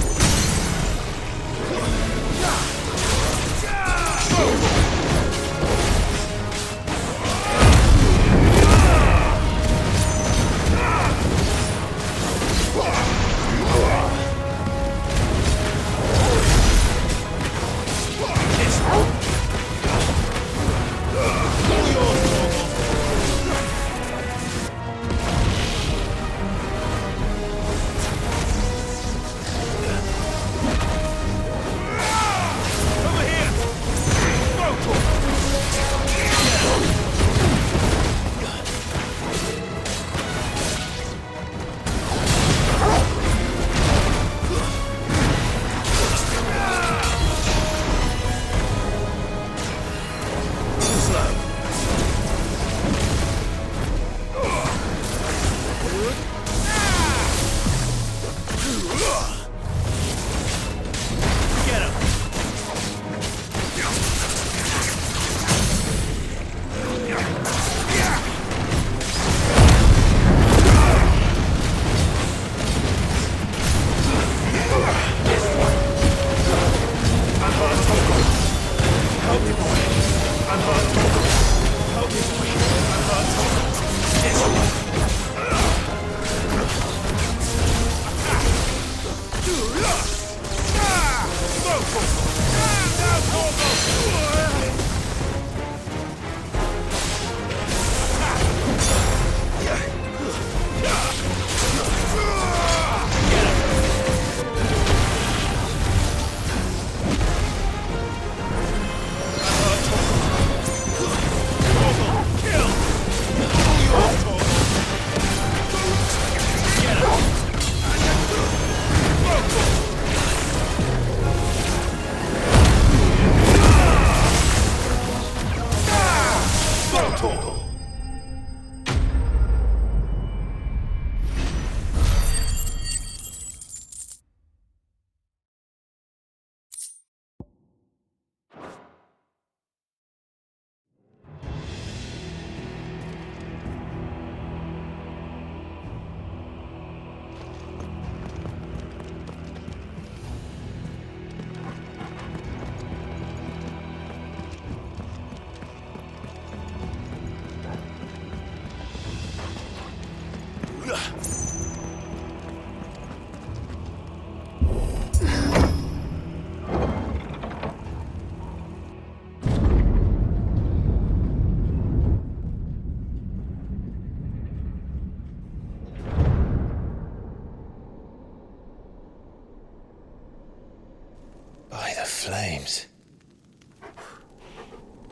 By the flames.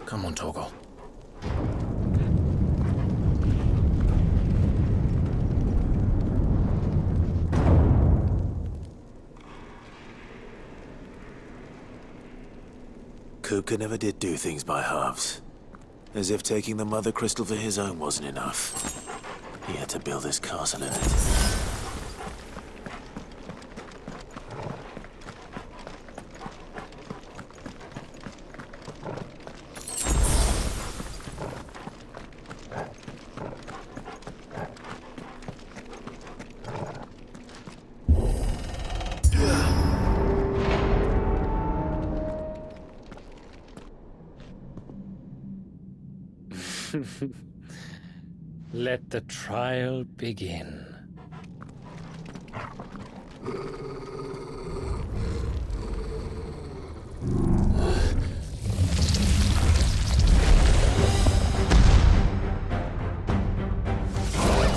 Come on, Torgal. Kupka never did do things by halves. As if taking the Mother Crystal for his own wasn't enough. He had to build his castle in it. Let the trial begin.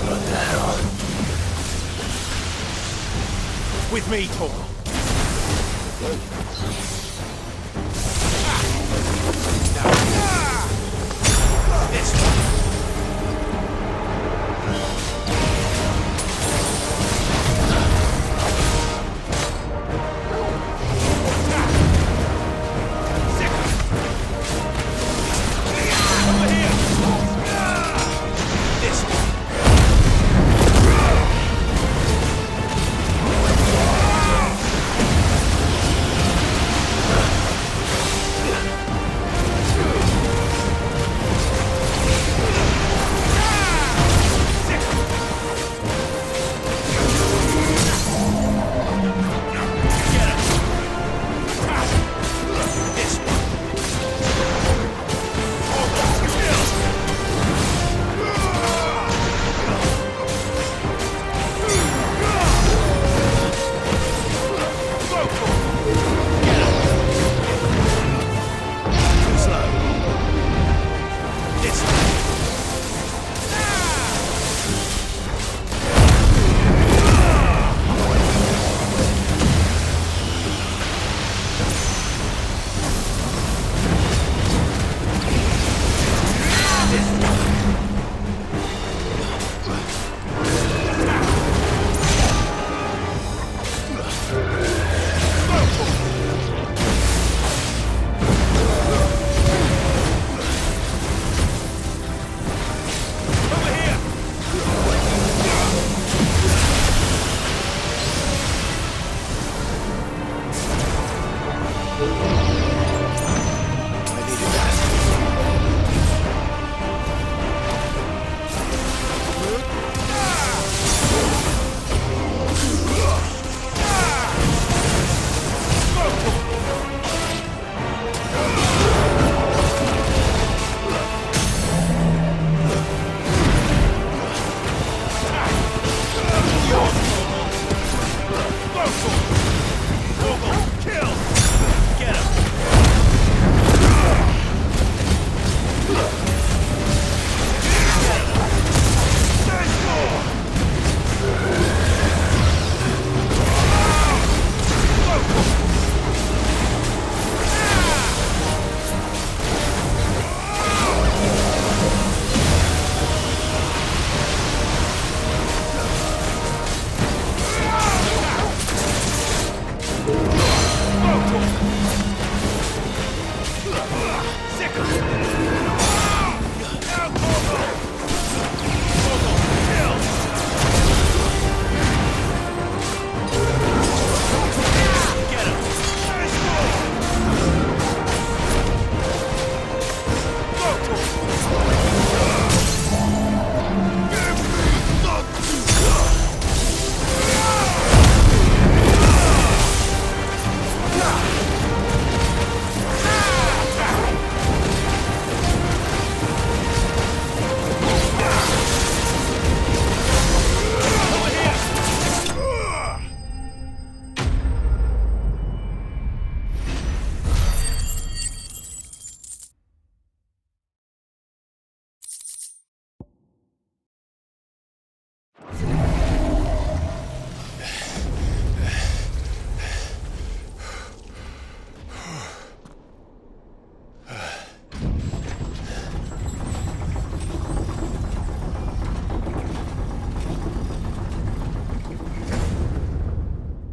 What the hell? me, Torgal.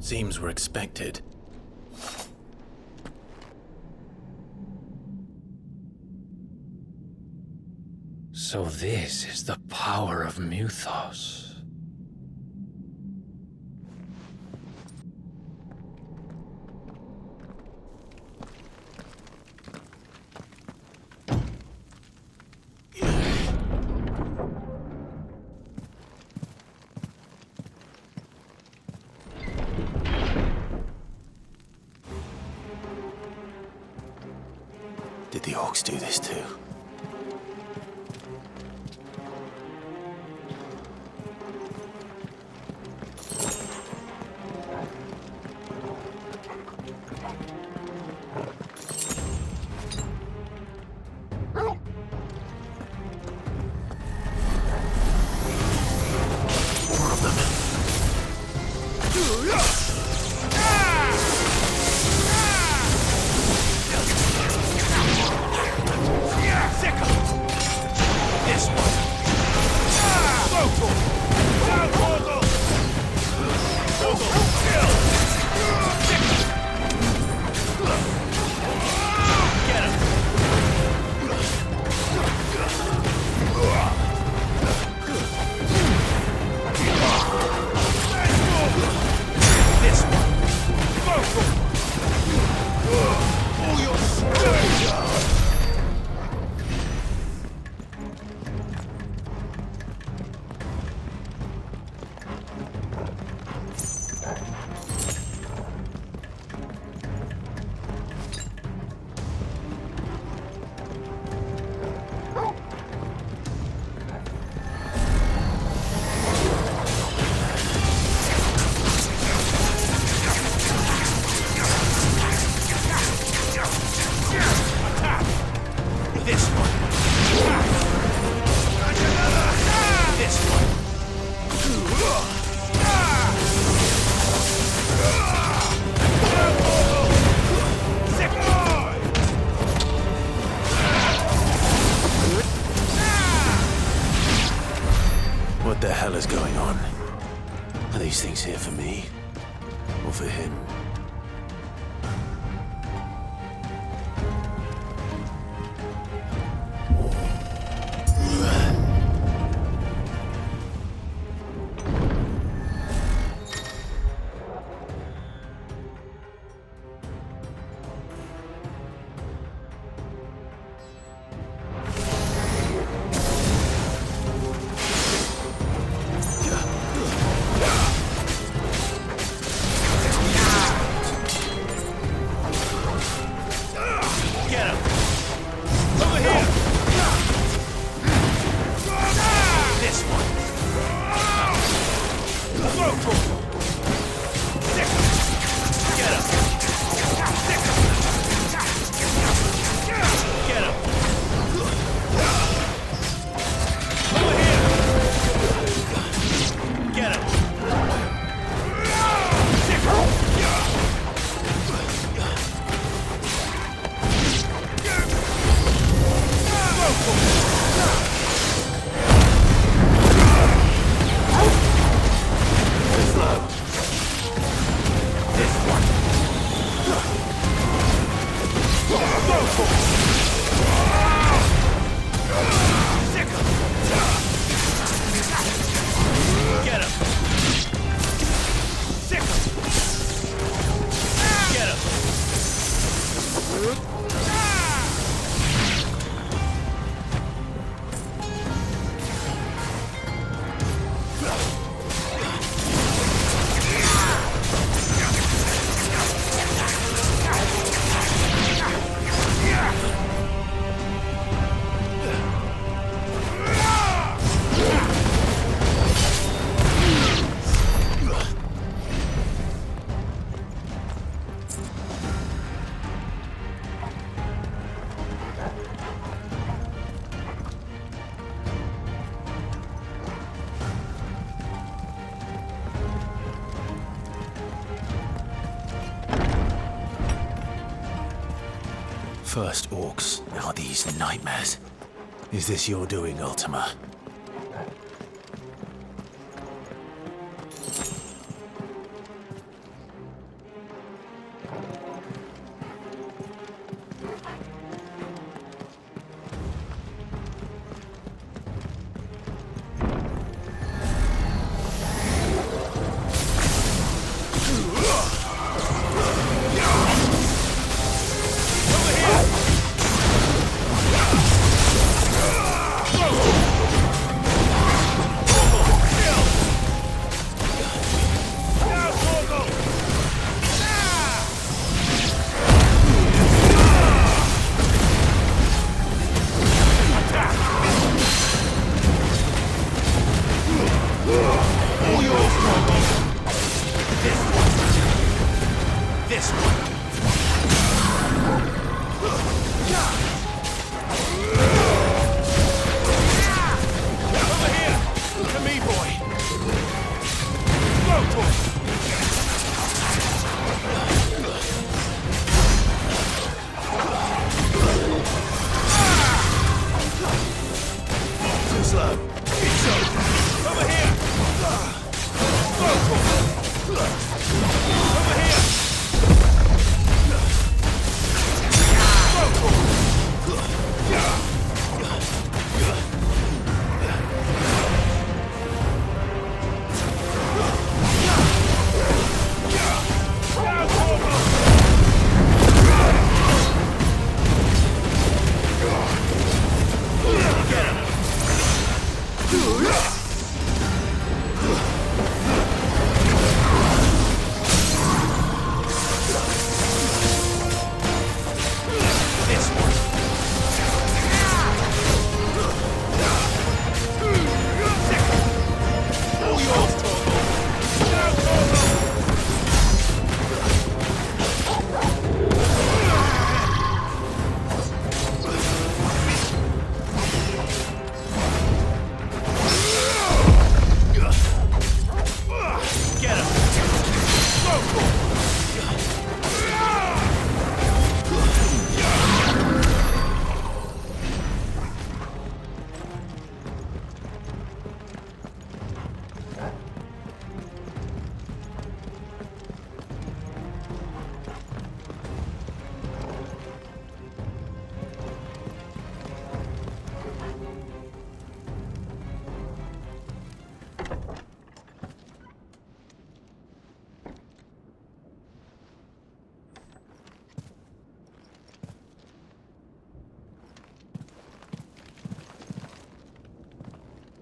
Seems we're expected. So this is the power of Muthos. Did the orcs do this too? More of them. these things here for me? Or for him? First orcs, now these nightmares. Is this your doing, Ultima?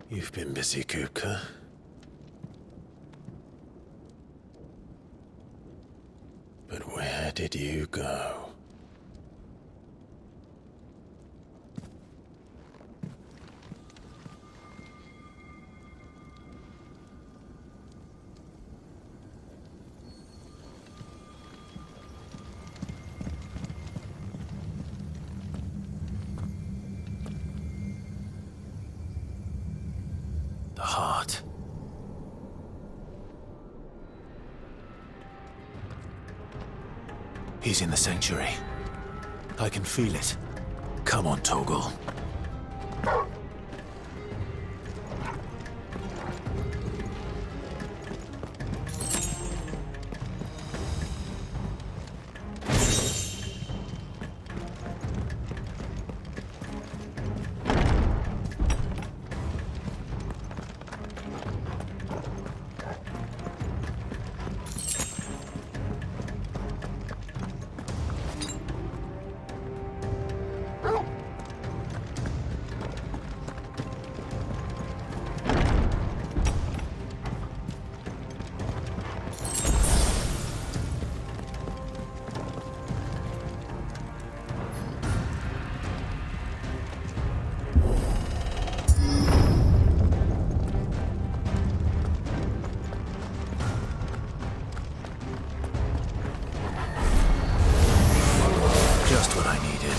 You've been busy, Kupka. But where did you go? The heart. He's in the sanctuary. I can feel it. Come on, Toggle. Just what I needed.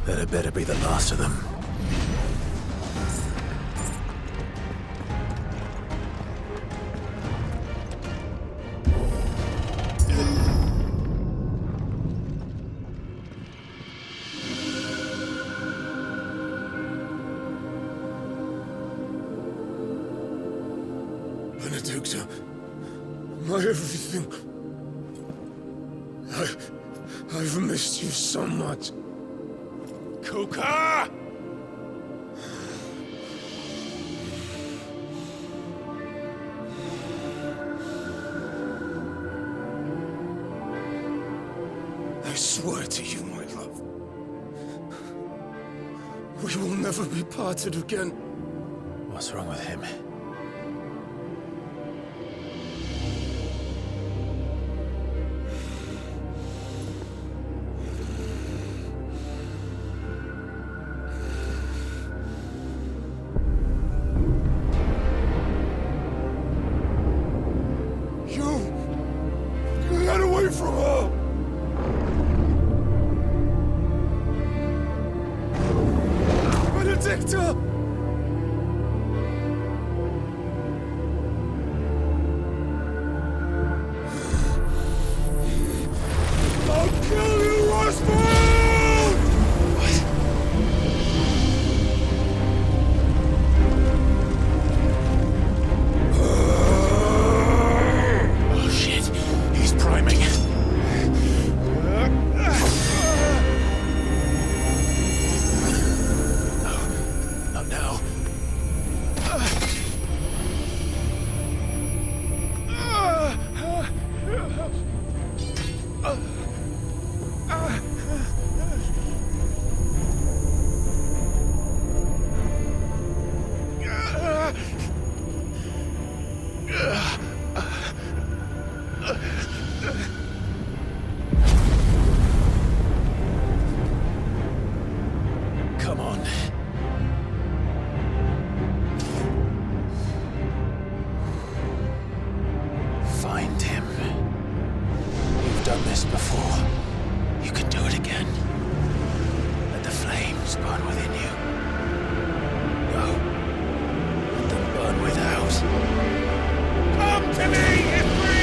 That better be the last of them. Benedicta, my everything. I've missed you so much. Kuka! I swear to you, my love, we will never be parted again. What's wrong with him? You got away from her! done this before. You can do it again. Let the flames burn within you. No. Let them burn without. Come to me, Ifrit!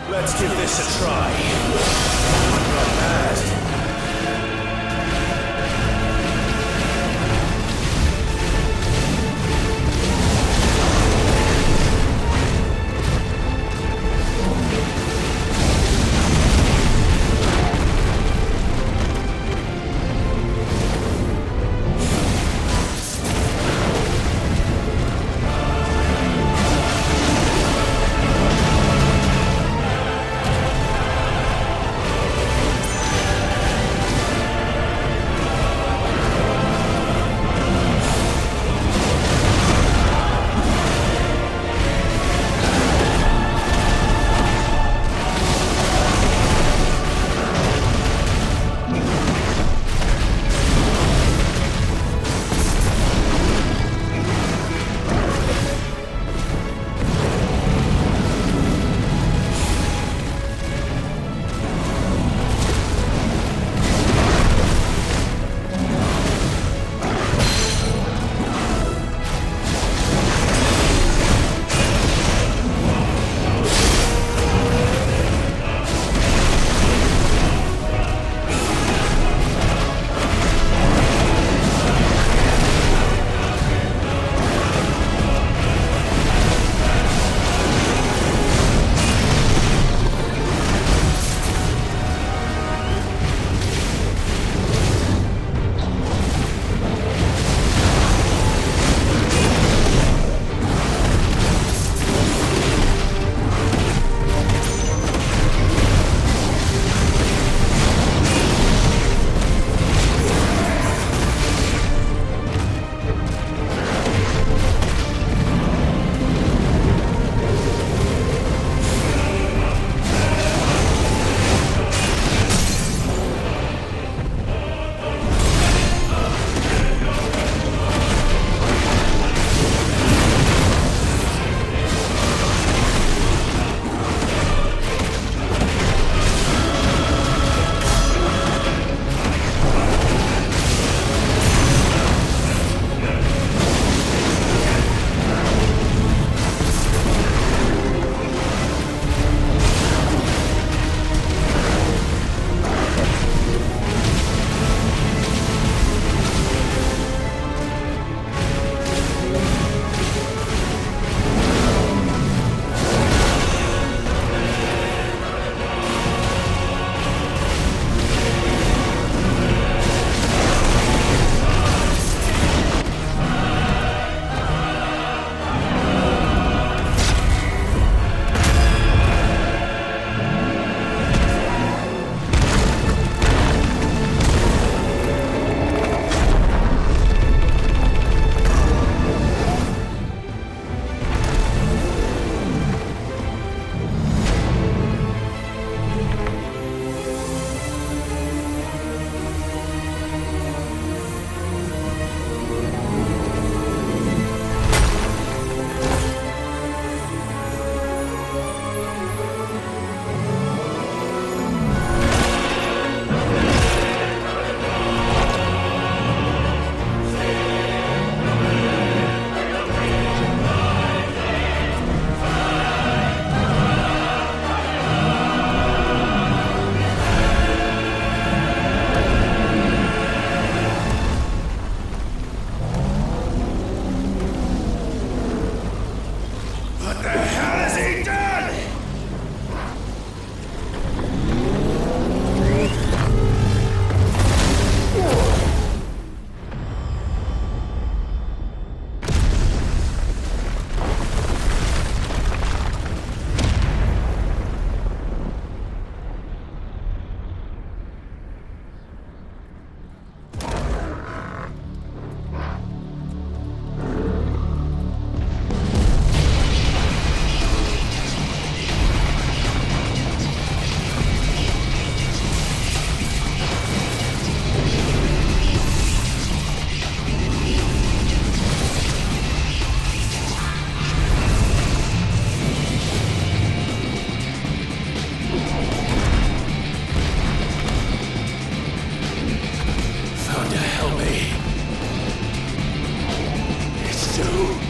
Let's give this a try. Not bad.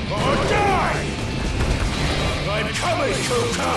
Or die! I'm coming, Kuka!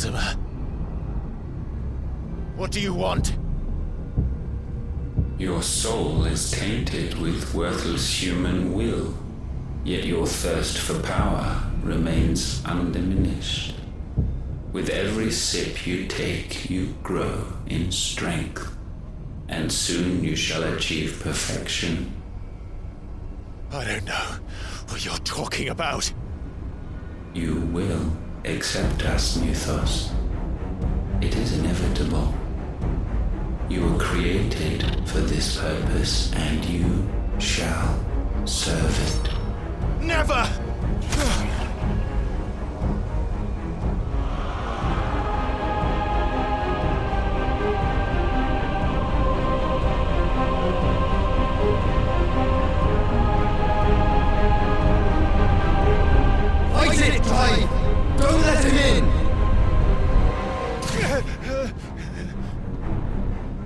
Mortimer. What do you want? Your soul is tainted with worthless human will, yet your thirst for power remains undiminished. With every sip you take, you grow in strength, and soon you shall achieve perfection. I don't know what you're talking about. You will accept us, Mythos. It is inevitable. You were created for this purpose, and you shall serve it. Never! Fight it, Clive! Don't let him in!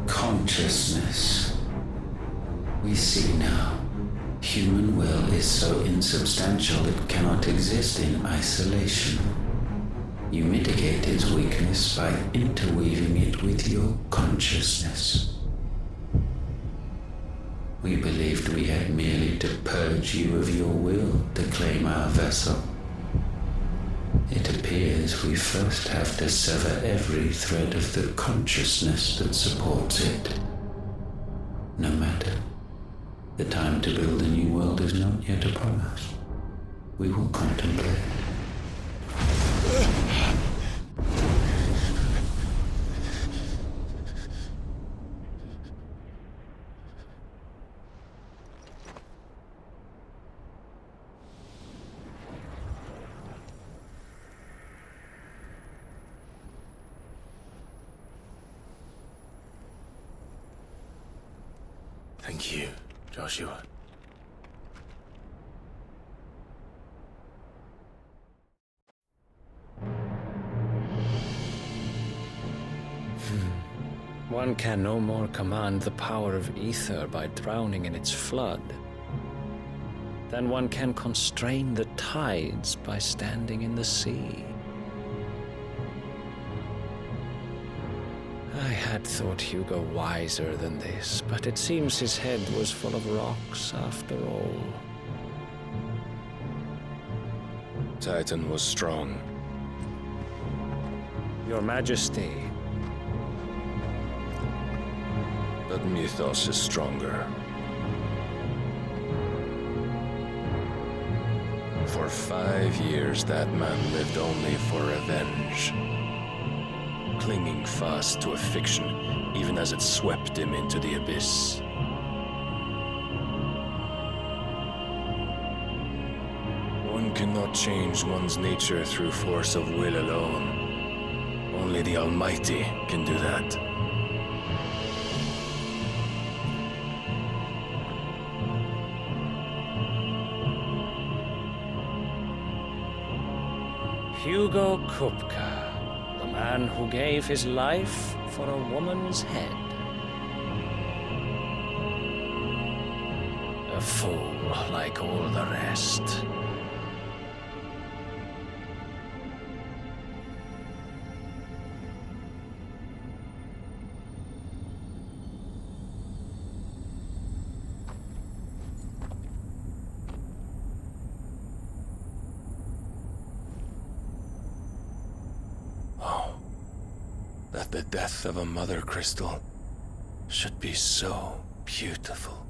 Consciousness. We see now. Human will is so insubstantial it cannot exist in isolation. You mitigate its weakness by interweaving it with your consciousness. We believed we had merely to purge you of your will to claim our vessel. It appears we first have to sever every thread of the consciousness that supports it. No matter. The time to build a new world is not yet upon us. We will contemplate. Thank you, Joshua. One can no more command the power of ether by drowning in its flood than one can constrain the tides by standing in the sea. I had thought Hugo wiser than this, but it seems his head was full of rocks after all. Titan was strong. Your Majesty. But Mythos is stronger. For 5 years, that man lived only for revenge. Clinging fast to a fiction, even as it swept him into the abyss. One cannot change one's nature through force of will alone. Only the Almighty can do that. Hugo Kupka, the man who gave his life for a woman's head. A fool like all the rest. That the death of a mother crystal should be so beautiful.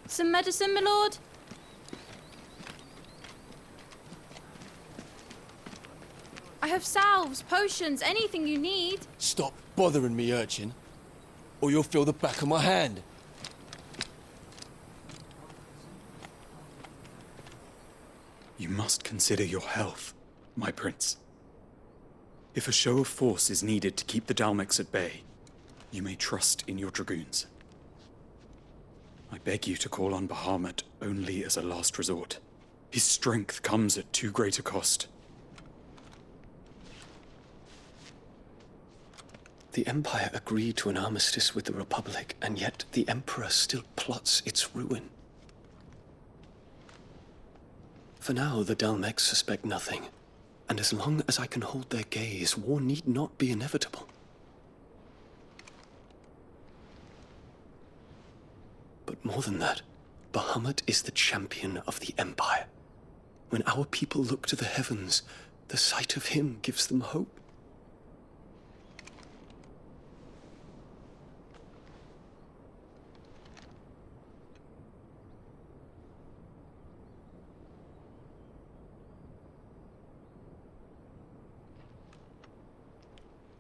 Some medicine, my lord? I have salves, potions, anything you need. Stop bothering me, urchin, or you'll feel the back of my hand. You must consider your health, my prince. If a show of force is needed to keep the Dalmex at bay, you may trust in your dragoons. I beg you to call on Bahamut only as a last resort. His strength comes at too great a cost. The Empire agreed to an armistice with the Republic, and yet the Emperor still plots its ruin. For now, the Dalmex suspect nothing, and as long as I can hold their gaze, war need not be inevitable. But more than that, Bahamut is the champion of the Empire. When our people look to the heavens, the sight of him gives them hope.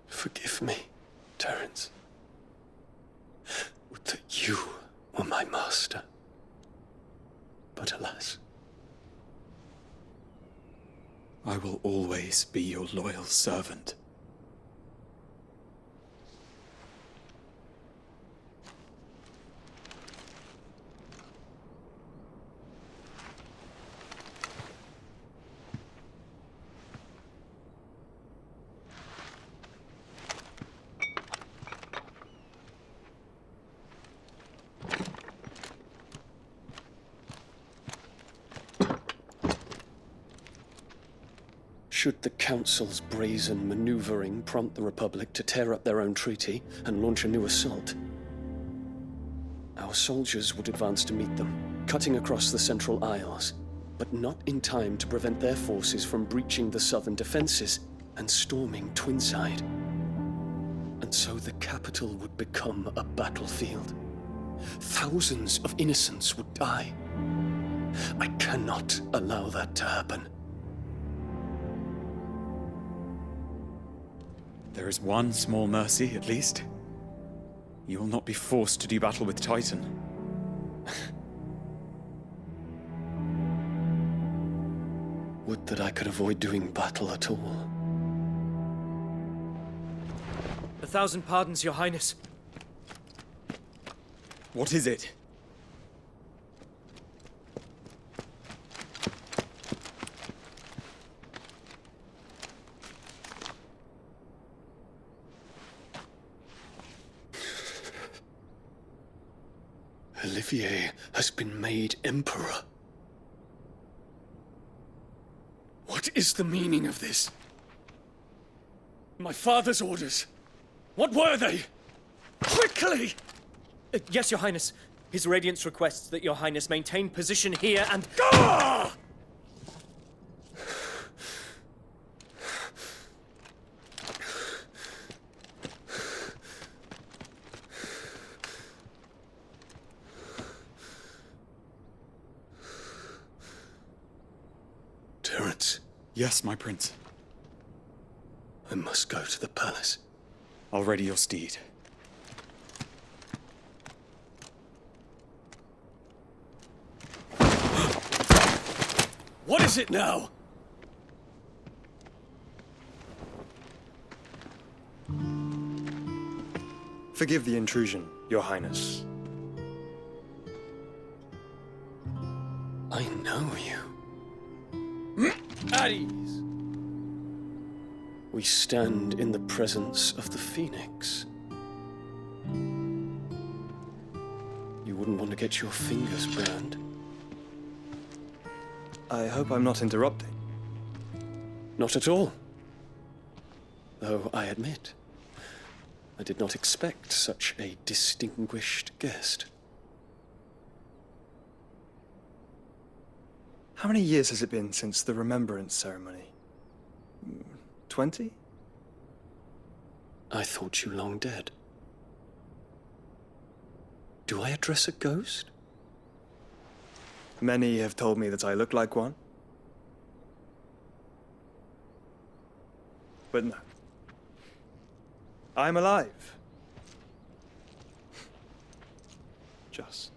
Forgive me, Terence. Would that you were my master. But alas. I will always be your loyal servant. Should the Council's brazen maneuvering prompt the Republic to tear up their own treaty and launch a new assault, our soldiers would advance to meet them, cutting across the Central Isles, but not in time to prevent their forces from breaching the southern defenses and storming Twinside. And so the capital would become a battlefield. Thousands of innocents would die. I cannot allow that to happen. There is one small mercy, at least. You will not be forced to do battle with Titan. Would that I could avoid doing battle at all. 1,000 pardons, Your Highness. What is it? Olivier has been made Emperor. What is the meaning of this? My father's orders. What were they? Quickly! Yes, Your Highness. His Radiance requests that Your Highness maintain position here and... Ah! Terence. Yes, my prince. I must go to the palace. I'll ready your steed. What is it now? Forgive the intrusion, Your Highness. I know you. At ease. We stand in the presence of the Phoenix. You wouldn't want to get your fingers burned. I hope I'm not interrupting. Not at all. Though I admit, I did not expect such a distinguished guest. How many years has it been since the Remembrance ceremony? 20? I thought you long dead. Do I address a ghost? Many have told me that I look like one. But no. I'm alive. Just.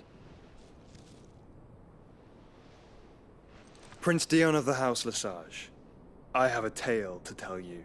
Prince Dion of the House Lesage, I have a tale to tell you.